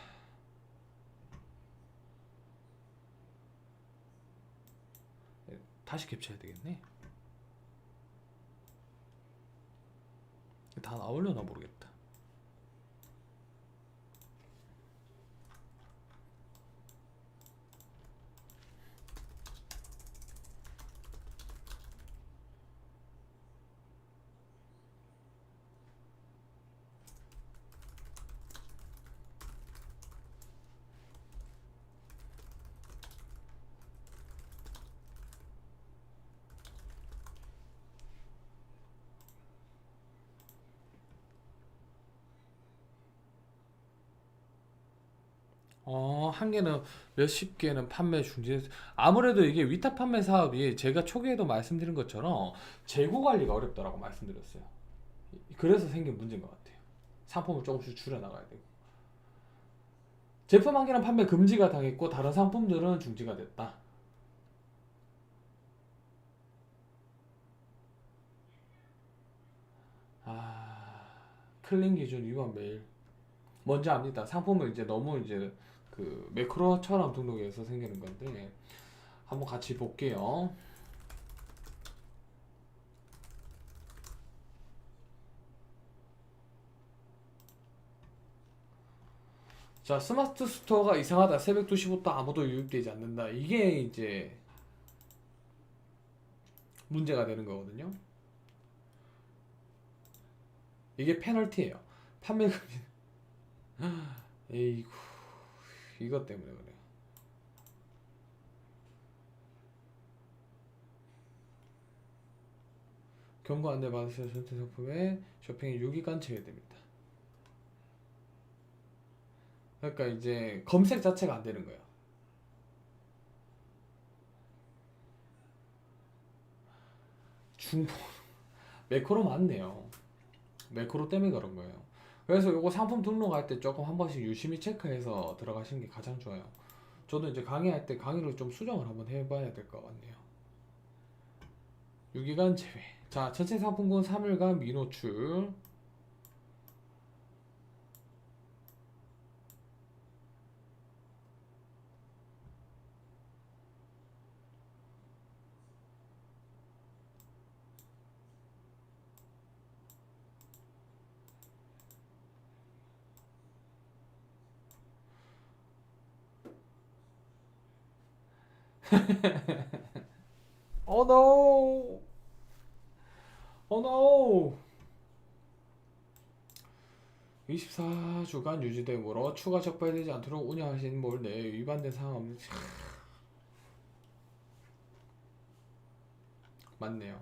네, 다시 캡처해야 되겠네. 다 나오려나 모르겠다. 한 개는 몇십 개는 판매 중지. 아무래도 이게 위탁 판매 사업이 제가 초기에도 말씀드린 것처럼 재고 관리가 어렵다라고 말씀드렸어요. 그래서 생긴 문제인 것 같아요. 상품을 조금씩 줄여나가야 되고. 제품 한 개는 판매 금지가 당했고 다른 상품들은 중지가 됐다. 클린 기준 위반 메일. 뭔지 압니다. 상품을 이제 너무 이제 그 매크로처럼 등록해서 생기는 건데 한번 같이 볼게요. 자, 스마트 스토어가 이상하다. 새벽 2시부터 아무도 유입되지 않는다. 이게 이제 문제가 되는 거거든요. 이게 페널티예요. 판매 금지. 에이구, 이것 때문에 그래요. 경고 안내 받으셔서 전체 상품에 쇼핑에 6일간 제외됩니다. 그러니까 이제 검색 자체가 안 되는 거예요. 중복 매크로 맞네요. 매크로 때문에 그런 거예요. 그래서 요거 상품 등록할 때 조금 한 번씩 유심히 체크해서 들어가시는 게 가장 좋아요. 저도 이제 강의할 때 강의를 좀 수정을 한번 해봐야 될 것 같네요. 유기간 제외. 자, 전체 상품군 3일간 미노출. Oh no! Oh no! 24주간 유지되므로 추가 적발되지 않도록 운영하시는 몰 내에 위반된 사항 없는. 맞네요.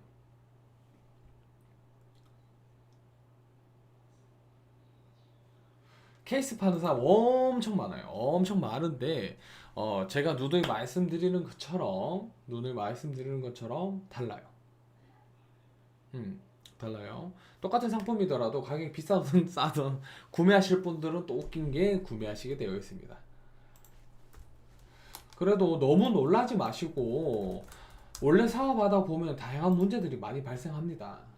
케이스 파는 사람 엄청 많아요. 엄청 많은데 제가 누누이 말씀드리는 것처럼 달라요. 달라요. 똑같은 상품이더라도 가격이 비싸든 싸든 구매하실 분들은 또 웃긴 게 구매하시게 되어 있습니다. 그래도 너무 놀라지 마시고 원래 사업하다 보면 다양한 문제들이 많이 발생합니다.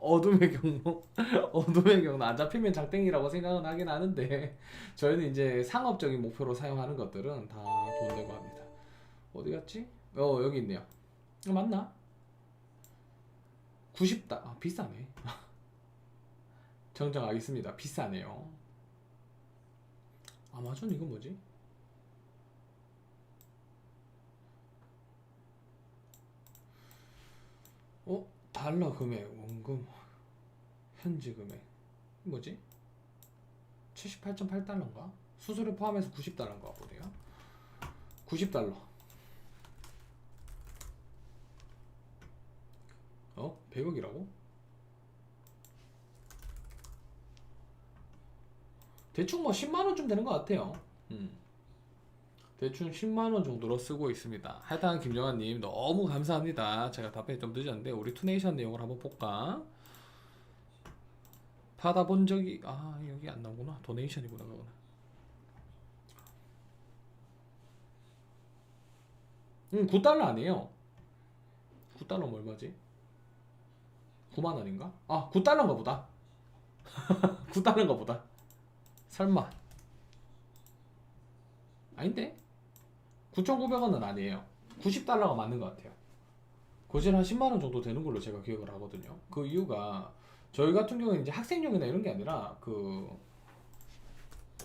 어둠의 경로, 어둠의 경로 안 잡히면 장땡이라고 생각은 하긴 하는데 저희는 이제 상업적인 목표로 사용하는 것들은 다 돈 내고 합니다. 어디 갔지? 여기 있네요. 맞나? 90달. 비싸네. 정정하겠습니다. 비싸네요. 아마존 이거 뭐지? 달러 금액, 원금, 현지 금액. 뭐지? 78.8달러인가? 수수료 포함해서 90달러인가 보네요. 90달러. 100억이라고? 대충 뭐 10만원쯤 되는 것 같아요. 대충 10만원 정도로 쓰고 있습니다. 하여튼 김정환님 너무 감사합니다. 제가 답변이 좀 늦었는데 우리 투네이션 내용을 한번 볼까? 받아본 적이 여기 안 나오구나. 도네이션이구나 그거는. 9달러 아니에요. 9달러면 얼마지? 9만원인가? 9달러인가 보다. 9달러인가 보다. 설마 아닌데? 9,900원은 아니에요. 90달러가 맞는 것 같아요. 고질 한 10만원 정도 되는 걸로 제가 기억을 하거든요. 그 이유가 저희 같은 경우는 이제 학생용이나 이런 게 아니라 그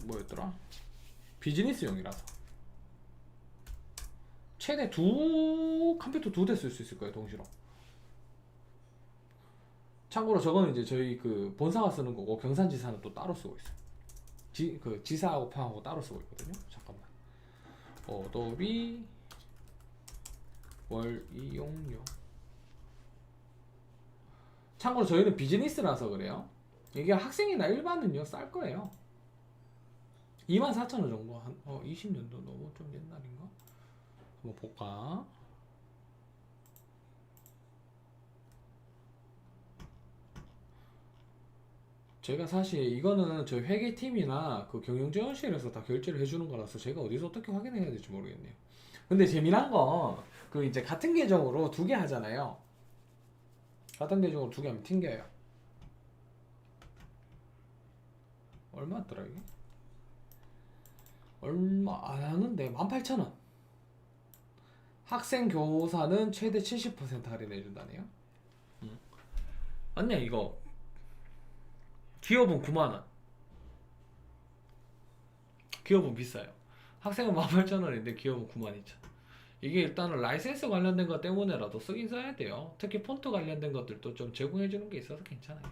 뭐였더라? 비즈니스용이라서 최대 컴퓨터 2대 쓸 수 있을 거예요, 동시로. 참고로 저거는 이제 저희 그 본사가 쓰는 거고 경산지사는 또 따로 쓰고 있어요. 그 지사하고 평하고 따로 쓰고 있거든요. 잠깐만. 어도비 월 이용료. 참고로 저희는 비즈니스라서 그래요. 이게 학생이나 일반은요 쌀 거예요. 24,000원 정도. 한 20년도 너무 좀 옛날인가? 한번 볼까? 제가 사실 이거는 저희 회계팀이나 그 경영지원실에서 다 결제를 해주는 거라서 제가 어디서 어떻게 확인해야 될지 모르겠네요. 근데 재미난 건 그 이제 같은 계정으로 두 개 하잖아요. 같은 계정으로 두 개 하면 튕겨요. 얼마였더라 이게? 얼마 안 하는데 18,000원. 학생 교사는 최대 70% 할인해 준다네요. 아니야 이거 기업은 9만원. 기업은 비싸요. 학생은 18,000원인데 기업은 92,000원. 이게 일단은 라이센스 관련된 것 때문에라도 쓰긴 써야 돼요. 특히 폰트 관련된 것들도 좀 제공해주는 게 있어서 괜찮아요.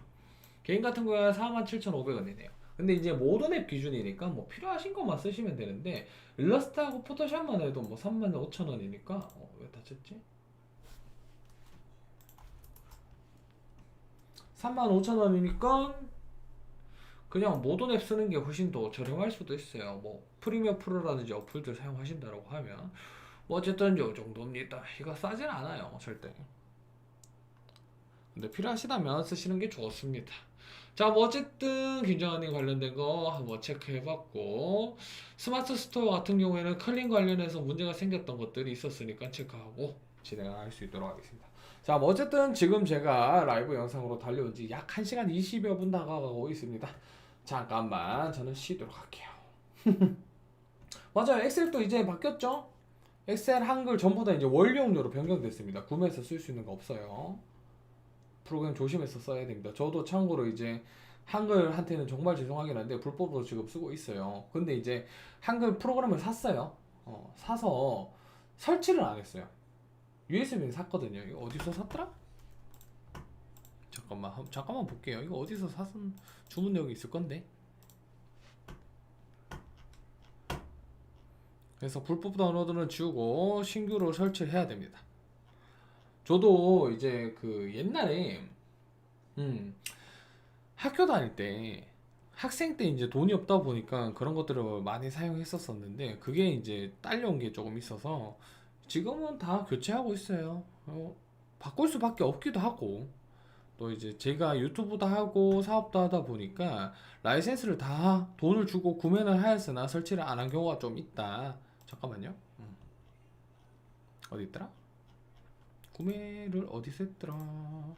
개인 같은 경우에 47,500원이네요. 근데 이제 모든 앱 기준이니까 뭐 필요하신 것만 쓰시면 되는데 일러스트하고 포토샵만 해도 뭐 35,000원이니까 왜 다쳤지? 35,000원이니까 그냥 모든 앱 쓰는 게 훨씬 더 저렴할 수도 있어요. 뭐 프리미어 프로라든지 어플들 사용하신다고 하면 뭐 어쨌든 요 정도입니다. 이거 싸진 않아요 절대. 근데 필요하시다면 쓰시는 게 좋습니다. 자, 뭐 어쨌든 김정환님 관련된 거 한번 체크해봤고 스마트 스토어 같은 경우에는 클린 관련해서 문제가 생겼던 것들이 있었으니까 체크하고 진행을 할 수 있도록 하겠습니다. 자, 뭐 어쨌든 지금 제가 라이브 영상으로 달려온 지 약 1시간 20여 분 다가가고 있습니다. 잠깐만 저는 쉬도록 할게요. 맞아요. 엑셀도 이제 바뀌었죠? 엑셀 한글 전부 다 이제 원료용료로 변경됐습니다. 구매해서 쓸 수 있는 거 없어요. 프로그램 조심해서 써야 됩니다. 저도 참고로 이제 한글한테는 정말 죄송하긴 한데 불법으로 지금 쓰고 있어요. 근데 이제 한글 프로그램을 샀어요. 사서 설치를 안 했어요. USB는 샀거든요. 이거 어디서 샀더라? 잠깐만 볼게요. 이거 어디서 샀은 주문 내역이 있을 건데. 그래서 불법 다운로드는 지우고 신규로 설치를 해야 됩니다. 저도 이제 그 옛날에 학교 다닐 때 학생 때 이제 돈이 없다 보니까 그런 것들을 많이 사용했었었는데 그게 이제 딸려온 게 조금 있어서 지금은 다 교체하고 있어요. 바꿀 수밖에 없기도 하고 또 이제 제가 유튜브도 하고 사업도 하다 보니까 라이센스를 다 돈을 주고 구매는 하였으나 설치를 안 한 경우가 좀 있다. 잠깐만요. 어디 있더라? 구매를 어디서 했더라?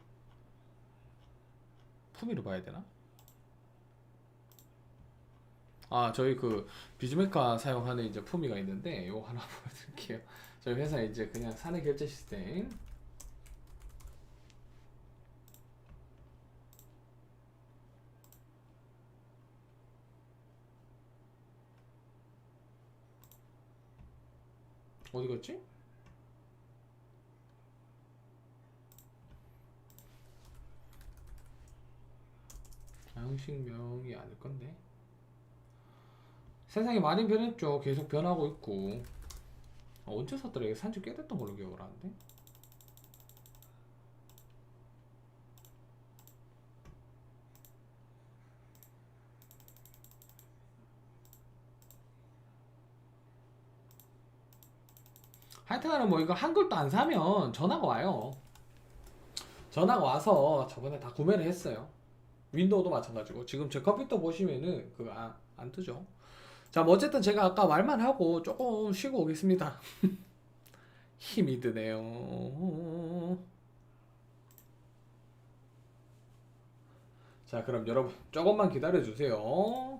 품위로 봐야 되나? 저희 그 비즈메카 사용하는 이제 품위가 있는데 이거 하나 보여드릴게요. 저희 회사 이제 그냥 사내 결제 시스템. 어디 갔지? 양식명이 아닐 건데. 세상이 많이 변했죠. 계속 변하고 있고. 언제 샀더라? 이게 산지 꽤 됐던 걸로 기억을 하는데. 하여튼간에 뭐 이거 한글도 안 사면 전화가 와요. 전화가 와서 저번에 다 구매를 했어요. 윈도우도 마찬가지고 지금 제 컴퓨터 보시면은 그거 안 뜨죠. 자, 뭐 어쨌든 제가 아까 말만 하고 조금 쉬고 오겠습니다. 힘이 드네요. 자, 그럼 여러분 조금만 기다려 주세요.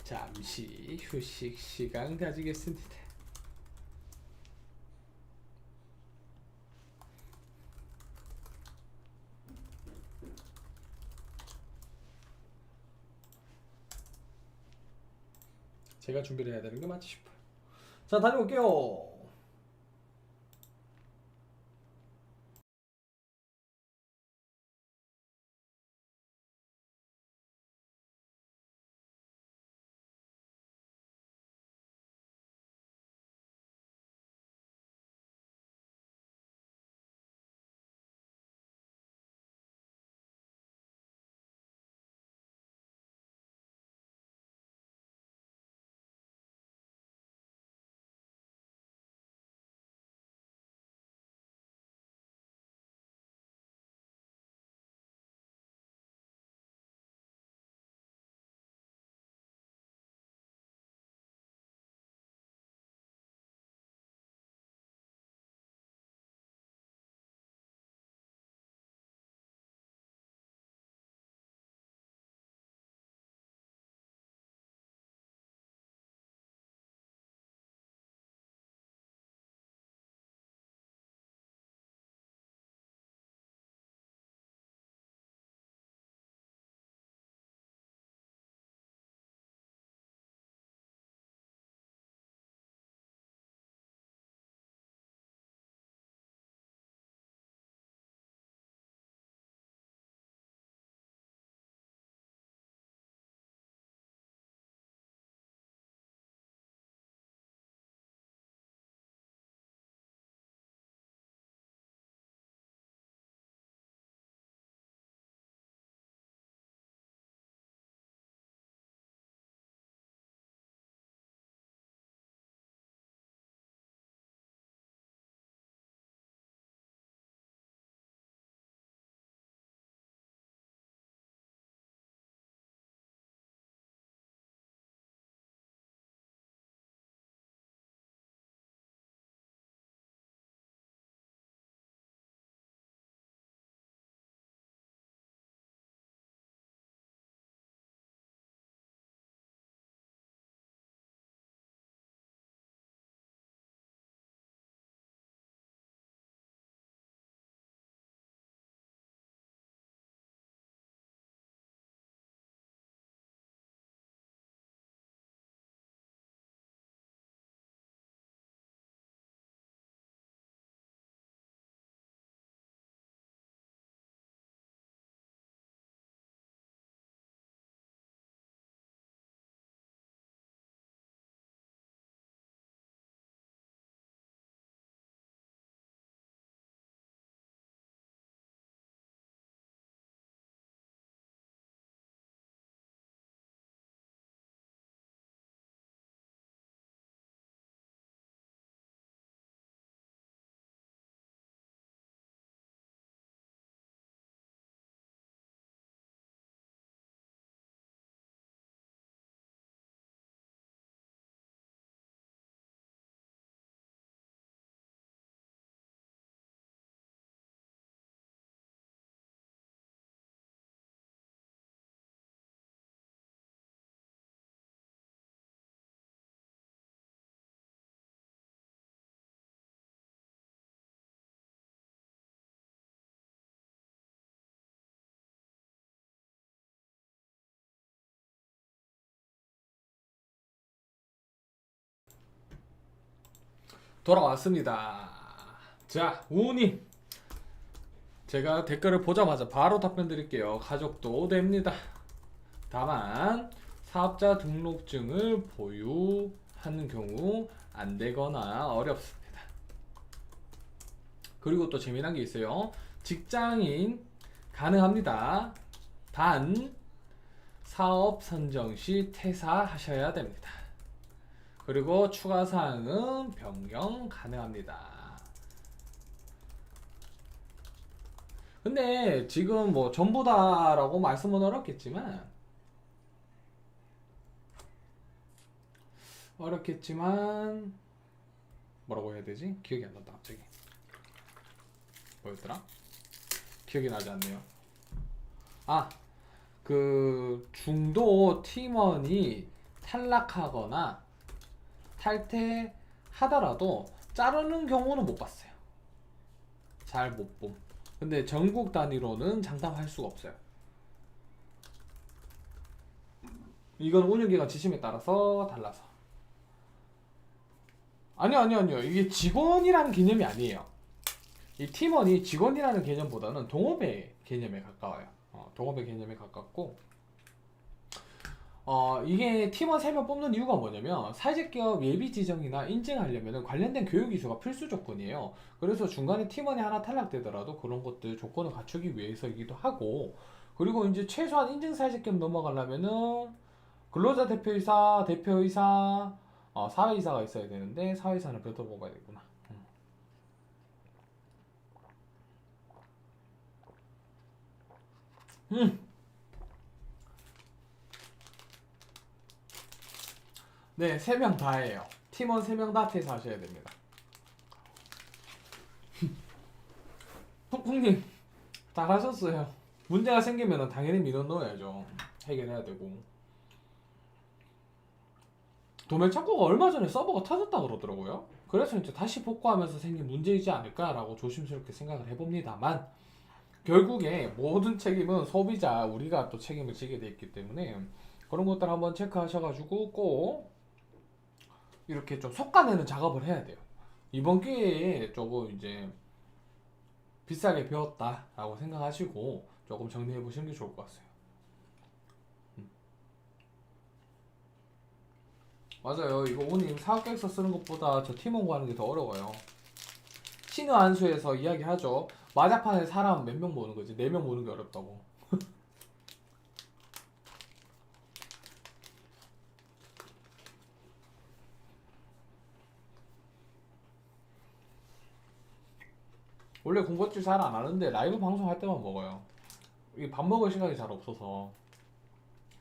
잠시 휴식 시간 가지겠습니다. 제가 준비를 해야 되는 게 맞지 싶어요. 자, 다녀올게요. 돌아왔습니다. 자, 우님. 제가 댓글을 보자마자 바로 답변 드릴게요. 가족도 됩니다. 다만 사업자 등록증을 보유하는 경우 안 되거나 어렵습니다. 그리고 또 재미난 게 있어요. 직장인 가능합니다. 단 사업 선정 시 퇴사하셔야 됩니다. 그리고 추가 사항은 변경 가능합니다. 근데 지금 뭐 전부다라고 말씀은 어렵겠지만 뭐라고 해야 되지? 기억이 안 난다 갑자기. 뭐였더라? 기억이 나지 않네요. 아, 그 중도 팀원이 탈락하거나 탈퇴하더라도 자르는 경우는 못 봤어요. 잘 못 봄. 근데 전국 단위로는 장담할 수가 없어요. 이건 운영기관 지침에 따라서 달라서. 아니요. 이게 직원이라는 개념이 아니에요. 이 팀원이 직원이라는 개념보다는 동업의 개념에 가까워요. 동업의 개념에 가깝고, 이게 팀원 3명 뽑는 이유가 뭐냐면 사회적 기업 예비 지정이나 인증하려면 관련된 교육 이수가 필수 조건이에요. 그래서 중간에 팀원이 하나 탈락되더라도 그런 것들 조건을 갖추기 위해서이기도 하고, 그리고 이제 최소한 인증 사회적 기업 넘어가려면은 근로자 대표이사, 대표이사, 사회이사가 있어야 되는데 사회이사는 별도로 뽑아야 되구나. 네, 3명 다예요. 팀원 3명 다 퇴사하셔야 됩니다. 푹푹님 잘하셨어요. 문제가 생기면 당연히 민원 넣어야죠. 해결해야 되고. 도매 창고가 얼마 전에 서버가 터졌다 그러더라고요. 그래서 이제 다시 복구하면서 생긴 문제이지 않을까라고 조심스럽게 생각을 해봅니다만, 결국에 모든 책임은 소비자 우리가 또 책임을 지게 돼 있기 때문에 그런 것들 한번 체크하셔가지고 꼭 이렇게 좀 솎아내는 작업을 해야 돼요. 이번 기회에 조금 이제 비싸게 배웠다라고 생각하시고 조금 정리해 보시는 게 좋을 것 같아요. 맞아요. 이거 오님 사업계획서 쓰는 것보다 저 팀원고 하는 게 더 어려워요. 신의 한수에서 이야기하죠. 마자판에 사람 몇 명 모으는 거지. 4명 모으는 게 어렵다고. 원래 군것질 잘 안 하는데 라이브 방송할 때만 먹어요. 이게 밥 먹을 시간이 잘 없어서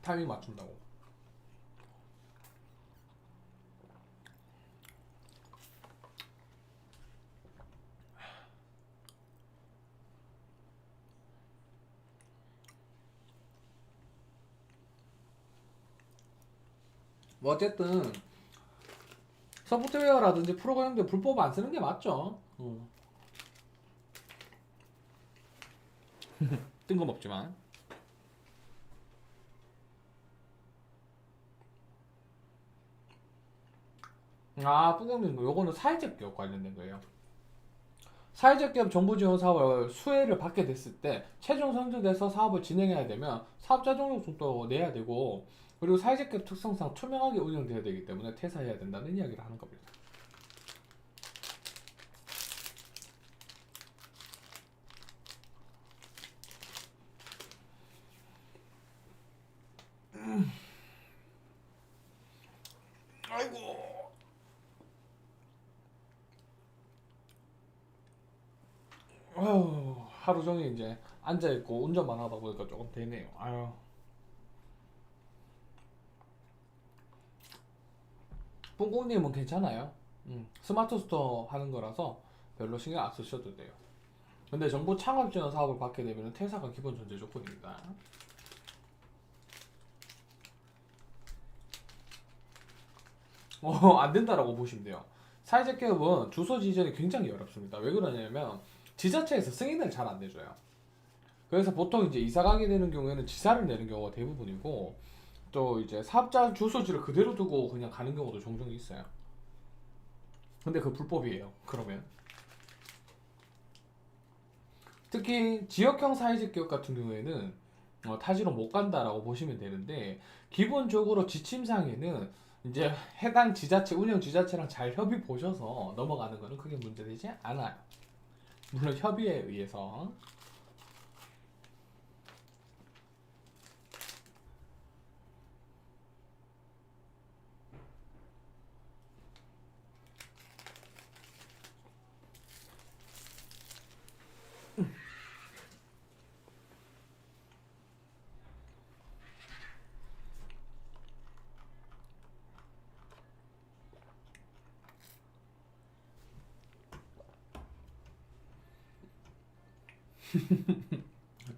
타이밍 맞춘다고. 뭐 어쨌든 소프트웨어라든지 프로그램들 불법 안 쓰는 게 맞죠. 뜬금없지만. 아, 뿌공님, 요거는 사회적 기업 관련된 거예요. 사회적 기업 정부 지원 사업을 수혜를 받게 됐을 때 최종 선정돼서 사업을 진행해야 되면 사업자 등록증도 내야 되고, 그리고 사회적 기업 특성상 투명하게 운영돼야 되기 때문에 퇴사해야 된다는 이야기를 하는 겁니다. 아이고. 하루 종일 이제 앉아있고 운전만 하다 보니까 조금 되네요. 아유. 뿡뿡님은 괜찮아요. 스마트 스토어 하는 거라서 별로 신경 안 쓰셔도 돼요. 근데 정부 창업 지원 사업을 받게 되면 퇴사가 기본 전제 조건입니다. 안 된다라고 보시면 돼요. 사회적 기업은 주소 지정이 굉장히 어렵습니다. 왜 그러냐면 지자체에서 승인을 잘 안 내줘요. 그래서 보통 이제 이사 가게 되는 경우에는 지사를 내는 경우가 대부분이고, 또 이제 사업자 주소지를 그대로 두고 그냥 가는 경우도 종종 있어요. 근데 그 불법이에요. 그러면 특히 지역형 사회적 기업 같은 경우에는 타지로 못 간다라고 보시면 되는데, 기본적으로 지침상에는 이제 해당 지자체 운영 지자체랑 잘 협의 보셔서 넘어가는 거는 크게 문제되지 않아요. 물론 협의에 의해서.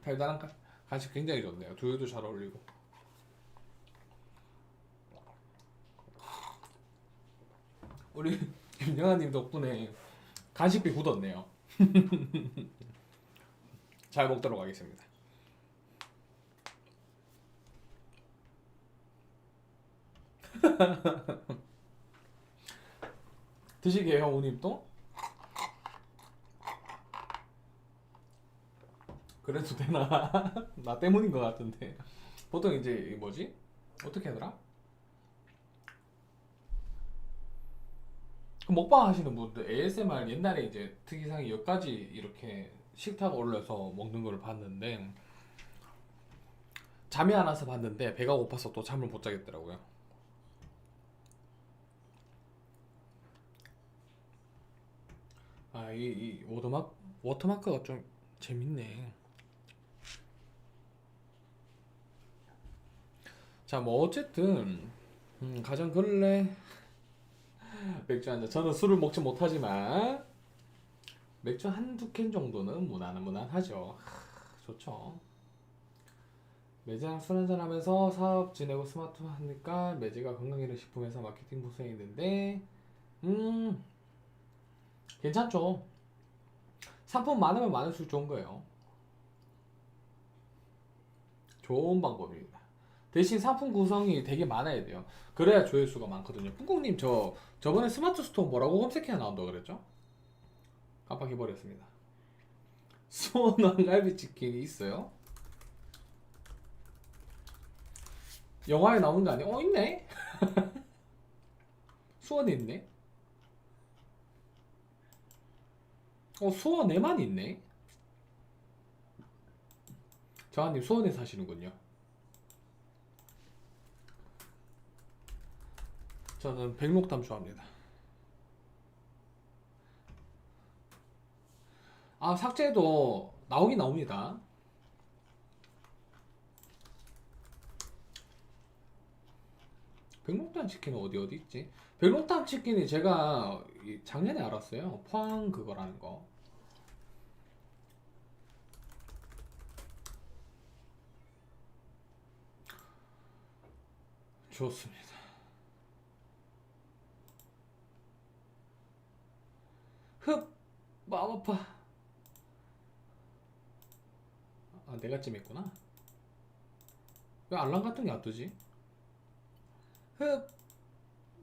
달달한 간식 굉장히 좋네요. 두유도 잘 어울리고. 우리 김영아님 덕분에 간식비 굳었네요. 잘 먹도록 하겠습니다. 드시게요, 오님 또? 그래도 되나? 나 때문인 것 같은데. 보통 이제 뭐지? 어떻게 하더라? 그 먹방 하시는 분들 ASMR 옛날에 이제 특이사항이 몇 가지 이렇게 식탁 올려서 먹는 걸 봤는데 잠이 안 와서 봤는데 배가 고파서 또 잠을 못 자겠더라고요. 아, 이 워터마크가 좀 재밌네. 자, 뭐 어쨌든 가장 근래 맥주 한 잔. 저는 술을 먹지 못하지만 맥주 한두 캔 정도는 무난하죠. 좋죠. 매장 술 한잔 하면서 사업 지내고 스마트폰 하니까 매제가 건강기능식품회사 마케팅 부서에 있는데 음 괜찮죠. 상품 많으면 많을수록 좋은 거예요. 좋은 방법입니다. 대신 상품 구성이 되게 많아야 돼요. 그래야 조회수가 많거든요. 풍국님 저번에 스마트 스토어 뭐라고 검색해야 나온다고 그랬죠? 깜빡해버렸습니다. 수원 왕갈비치킨이 있어요? 영화에 나오는 거 아니야? 있네? 수원에 있네? 수원에만 있네? 저한님 수원에 사시는군요. 저는 백록담 좋아합니다. 아, 삭제도 나오긴 나옵니다. 백록담 치킨은 어디 있지? 백록담 치킨이 제가 작년에 알았어요. 포항 그거라는 거. 좋습니다. 흡! 마음 아파. 아, 내가 찜했구나. 왜 알람 같은 게 안 뜨지? 흡!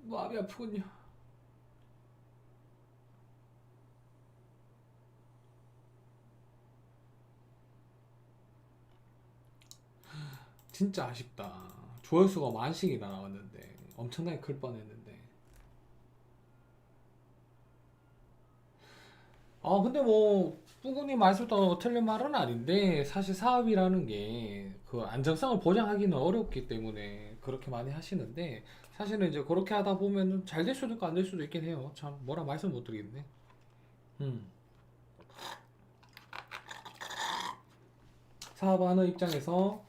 마음이 아프군요. 진짜 아쉽다. 조회수가 만씩이나 나왔는데 엄청나게 클 뻔했는데. 근데 뭐 뿌근이 말씀도 틀린 말은 아닌데 사실 사업이라는 게 그 안정성을 보장하기는 어렵기 때문에 그렇게 많이 하시는데 사실은 이제 그렇게 하다 보면은 잘 될 수도 있고 안 될 수도 있긴 해요. 참 뭐라 말씀 못 드리겠네. 음. 사업하는 입장에서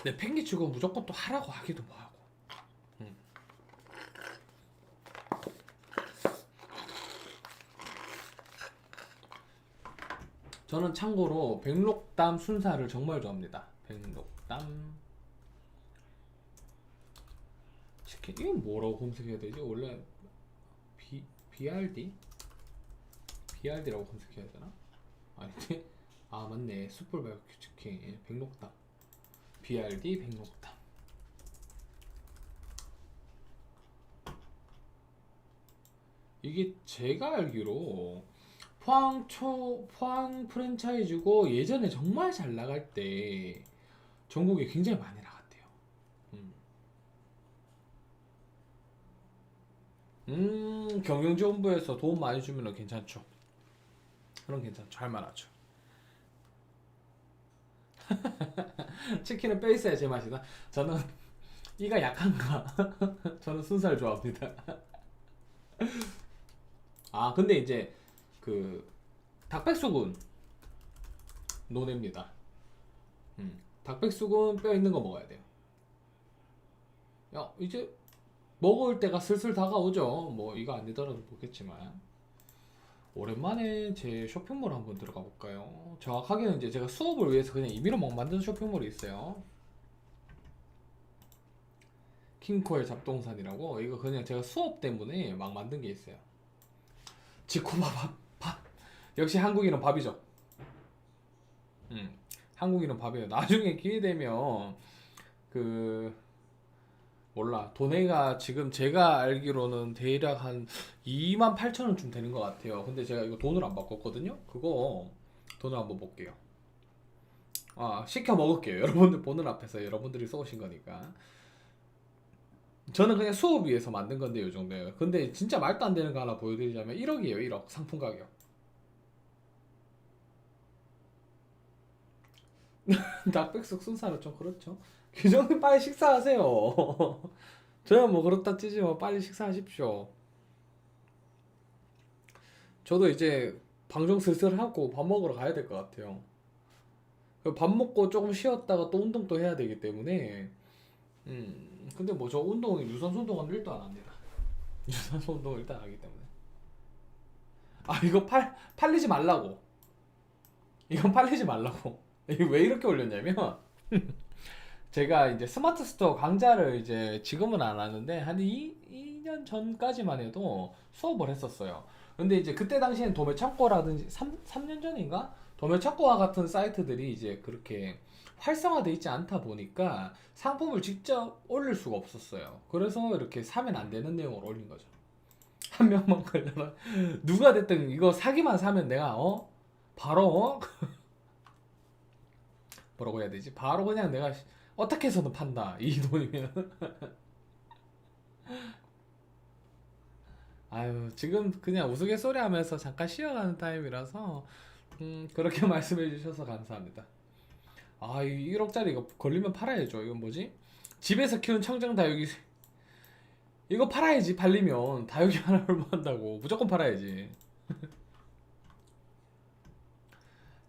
내 팽개치고 무조건 또 하라고 하기도 뭐하고. 음. 저는 참고로 백록담 순살을 정말 좋아합니다. 백록담 치킨 이건 뭐라고 검색해야 되지? 원래 BRD? BRD라고 검색해야 되나? 아니지? 아, 맞네. 숯불 바베큐 치킨 백록담 BRD 백록담. 이게 제가 알기로 포항 프랜차이즈고 예전에 정말 잘 나갈 때 전국에 굉장히 많이 나갔대요. 음, 경영지원부에서 도움 많이 주면 괜찮죠. 그럼 괜찮죠. 할만하죠. 치킨은 빼 있어야 제맛이다. 저는 이가 약한가? 저는 순살 좋아합니다. 아, 근데 이제 그 닭백숙은 노냅니다. 닭백숙은 뼈 있는 거 먹어야 돼요. 야, 이제 먹을 때가 슬슬 다가오죠. 뭐 이거 아니더라도 먹겠지만. 오랜만에 제 쇼핑몰 한번 들어가 볼까요? 정확하게는 이제 제가 수업을 위해서 그냥 임의로 막 만든 쇼핑몰이 있어요. 킹코의 잡동산이라고. 이거 그냥 제가 수업 때문에 막 만든 게 있어요. 지코밥 밥. 역시 한국인은 밥이죠. 한국인은 밥이에요. 나중에 기회 되면 그 몰라. 돈에가 지금 제가 알기로는 대략 한 28,000원쯤 되는 것 같아요. 근데 제가 이거 돈을 안 바꿨거든요. 그거 돈을 한번 볼게요. 아, 시켜 먹을게요. 여러분들 보는 앞에서 여러분들이 쏘신 거니까. 저는 그냥 수업 위해서 만든 건데 요 정도예요. 근데 진짜 말도 안 되는 거 하나 보여드리자면 1억이에요. 1억 상품 가격. 닭백숙 순사는 좀 그렇죠. 규정님 빨리 식사하세요. 저야 뭐 그렇다 치지 뭐 빨리 식사하십시오. 저도 이제 방송 슬슬 하고 밥 먹으러 가야 될 것 같아요. 밥 먹고 조금 쉬었다가 또 운동 또 해야 되기 때문에 근데 뭐 저 운동 유산소 운동은 1도 안 합니다. 유산소 운동을 일단 안 하기 때문에. 아, 이거 팔리지 말라고. 이건 팔리지 말라고. 이게 왜 이렇게 올렸냐면 제가 이제 스마트 스토어 강좌를 이제 지금은 안 하는데 한 2년 전까지만 해도 수업을 했었어요. 근데 이제 그때 당시엔 도매창고라든지 3년 전인가? 도매창고와 같은 사이트들이 이제 그렇게 활성화돼 있지 않다 보니까 상품을 직접 올릴 수가 없었어요. 그래서 이렇게 사면 안 되는 내용을 올린 거죠. 한 명만 걸려라. 누가 됐든 이거 사기만 사면 내가 바로 뭐라고 해야 되지? 바로 그냥 내가 어떻게 해서든 판다. 이 돈이면. 아유, 지금 그냥 우스갯소리 하면서 잠깐 쉬어가는 타임이라서 그렇게 말씀해 주셔서 감사합니다. 아, 이 1억짜리 이거 걸리면 팔아야죠. 이건 뭐지? 집에서 키운 청정 다육이 이거 팔아야지. 팔리면 다육이 하나 얼마 한다고. 무조건 팔아야지.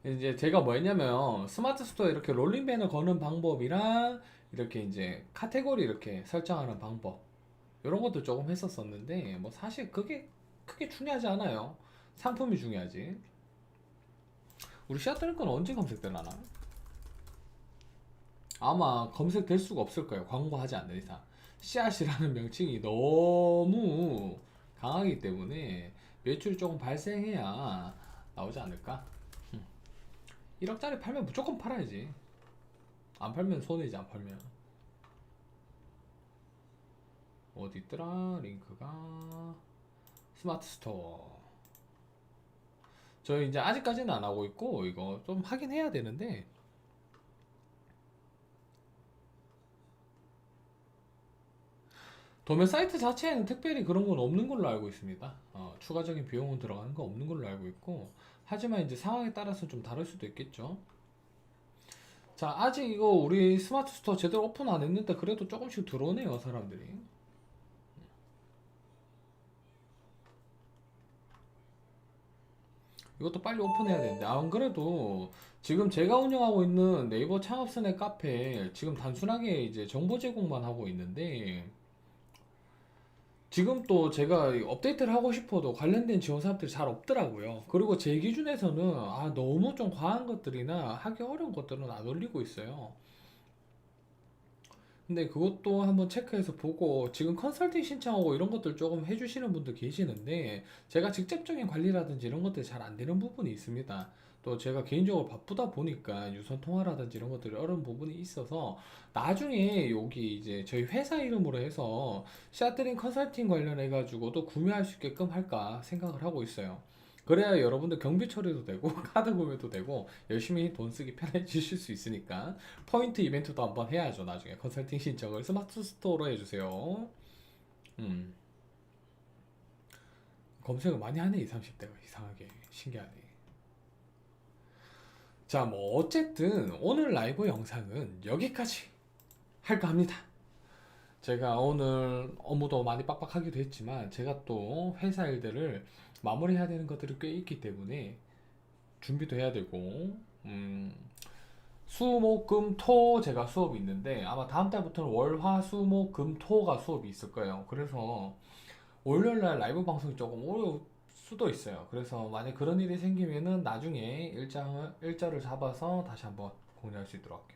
이제 제가 뭐 했냐면 스마트 스토어에 이렇게 롤링 배너 거는 방법이랑 이렇게 이제 카테고리 이렇게 설정하는 방법 이런 것도 조금 했었었는데 뭐 사실 그게 크게 중요하지 않아요. 상품이 중요하지. 우리 씨앗 건 언제 검색되려나? 아마 검색될 수가 없을 거예요. 광고하지 않는 이상. 씨앗이라는 명칭이 너무 강하기 때문에 매출이 조금 발생해야 나오지 않을까? 1억짜리 팔면 무조건 팔아야지. 안 팔면 손해지. 안 팔면 어디 있더라 링크가. 스마트 스토어. 저 이제 아직까지는 안 하고 있고 이거 좀 하긴 해야 되는데 도매 사이트 자체에는 특별히 그런 건 없는 걸로 알고 있습니다. 추가적인 비용은 들어가는 거 없는 걸로 알고 있고 하지만 이제 상황에 따라서 좀 다를 수도 있겠죠. 자, 아직 이거 우리 스마트 스토어 제대로 오픈 안 했는데 그래도 조금씩 들어오네요, 사람들이. 이것도 빨리 오픈해야 되는데 안 그래도 지금 제가 운영하고 있는 네이버 창업선의 카페 지금 단순하게 이제 정보 제공만 하고 있는데 지금 또 제가 업데이트를 하고 싶어도 관련된 지원 사업들이 잘 없더라고요. 그리고 제 기준에서는 너무 좀 과한 것들이나 하기 어려운 것들은 안 올리고 있어요. 근데 그것도 한번 체크해서 보고 지금 컨설팅 신청하고 이런 것들 조금 해주시는 분들 계시는데 제가 직접적인 관리라든지 이런 것들이 잘 안 되는 부분이 있습니다. 또 제가 개인적으로 바쁘다 보니까 유선 통화라든지 이런 것들이 어려운 부분이 있어서 나중에 여기 이제 저희 회사 이름으로 해서 샤트링 컨설팅 관련해 가지고도 구매할 수 있게끔 할까 생각을 하고 있어요. 그래야 여러분들 경비 처리도 되고 카드 구매도 되고 열심히 돈 쓰기 편해지실 수 있으니까 포인트 이벤트도 한번 해야죠. 나중에 컨설팅 신청을 스마트 스토어로 해주세요. 음 검색을 많이 하네. 20, 30대가 이상하게 신기하네. 자, 뭐 어쨌든 오늘 라이브 영상은 여기까지 할까 합니다. 제가 오늘 업무도 많이 빡빡하기도 했지만 제가 또 회사 일들을 마무리해야 되는 것들이 꽤 있기 때문에 준비도 해야 되고 수목금토 제가 수업이 있는데 아마 다음 달부터는 월화수목금토가 수업이 있을 거예요. 그래서 월요일날 라이브 방송이 조금 수도 있어요. 그래서 만약 그런 일이 생기면은 나중에 일자를 잡아서 다시 한번 공유할 수 있도록 할게요.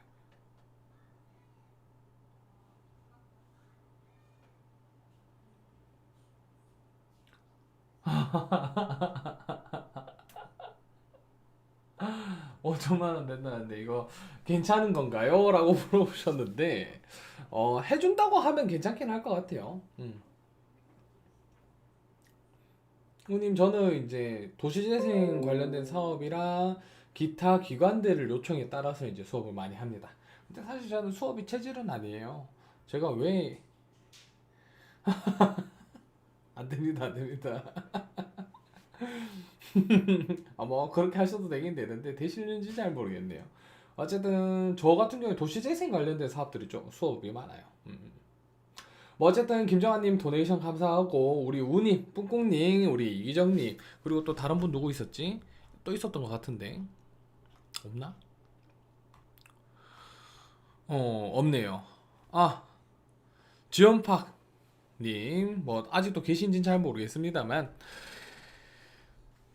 오 5천만 원 된다는데 이거 괜찮은 건가요? 라고 물어보셨는데 해준다고 하면 괜찮긴 할 것 같아요. 후님 저는 이제 도시재생 관련된 사업이랑 기타 기관들을 요청에 따라서 이제 수업을 많이 합니다. 근데 사실 저는 수업이 체질은 아니에요. 제가 왜 안 됩니다, 안 됩니다. 뭐 그렇게 하셔도 되긴 되는데 되시는지 잘 모르겠네요. 어쨌든 저 같은 경우에 도시재생 관련된 사업들이 좀 수업이 많아요. 뭐 어쨌든 김정환님 도네이션 감사하고 우리 우님, 뿡뿡님, 우리 이기정님 그리고 또 다른 분 누구 있었지? 또 있었던 것 같은데 없나? 없네요. 아 지연팍님 뭐 아직도 계신진 잘 모르겠습니다만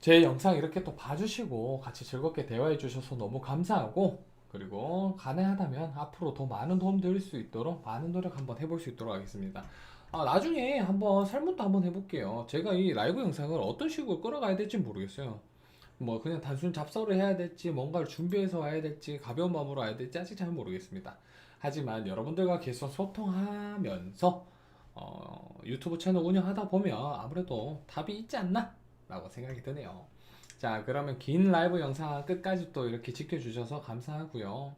제 영상 이렇게 또 봐주시고 같이 즐겁게 대화해 주셔서 너무 감사하고 그리고 가능하다면 앞으로 더 많은 도움 드릴 수 있도록 많은 노력 한번 해볼 수 있도록 하겠습니다. 나중에 한번 설문도 한번 해볼게요. 제가 이 라이브 영상을 어떤 식으로 끌어가야 될지 모르겠어요. 뭐 그냥 단순 잡서를 해야 될지 뭔가를 준비해서 와야 될지 가벼운 마음으로 와야 될지 아직 잘 모르겠습니다. 하지만 여러분들과 계속 소통하면서 유튜브 채널 운영하다 보면 아무래도 답이 있지 않나? 라고 생각이 드네요. 자, 그러면 긴 라이브 영상 끝까지 또 이렇게 지켜주셔서 감사하고요.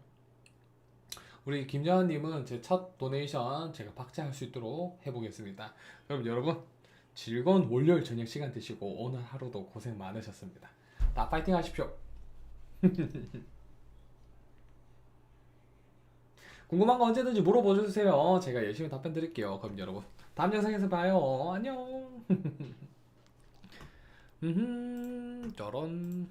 우리 김여원님은 제 첫 도네이션 제가 박제할 수 있도록 해보겠습니다. 그럼 여러분 즐거운 월요일 저녁 시간 되시고 오늘 하루도 고생 많으셨습니다. 다 파이팅 하십시오. 궁금한 거 언제든지 물어보세요. 제가 열심히 답변 드릴게요. 그럼 여러분 다음 영상에서 봐요. 안녕. 저런.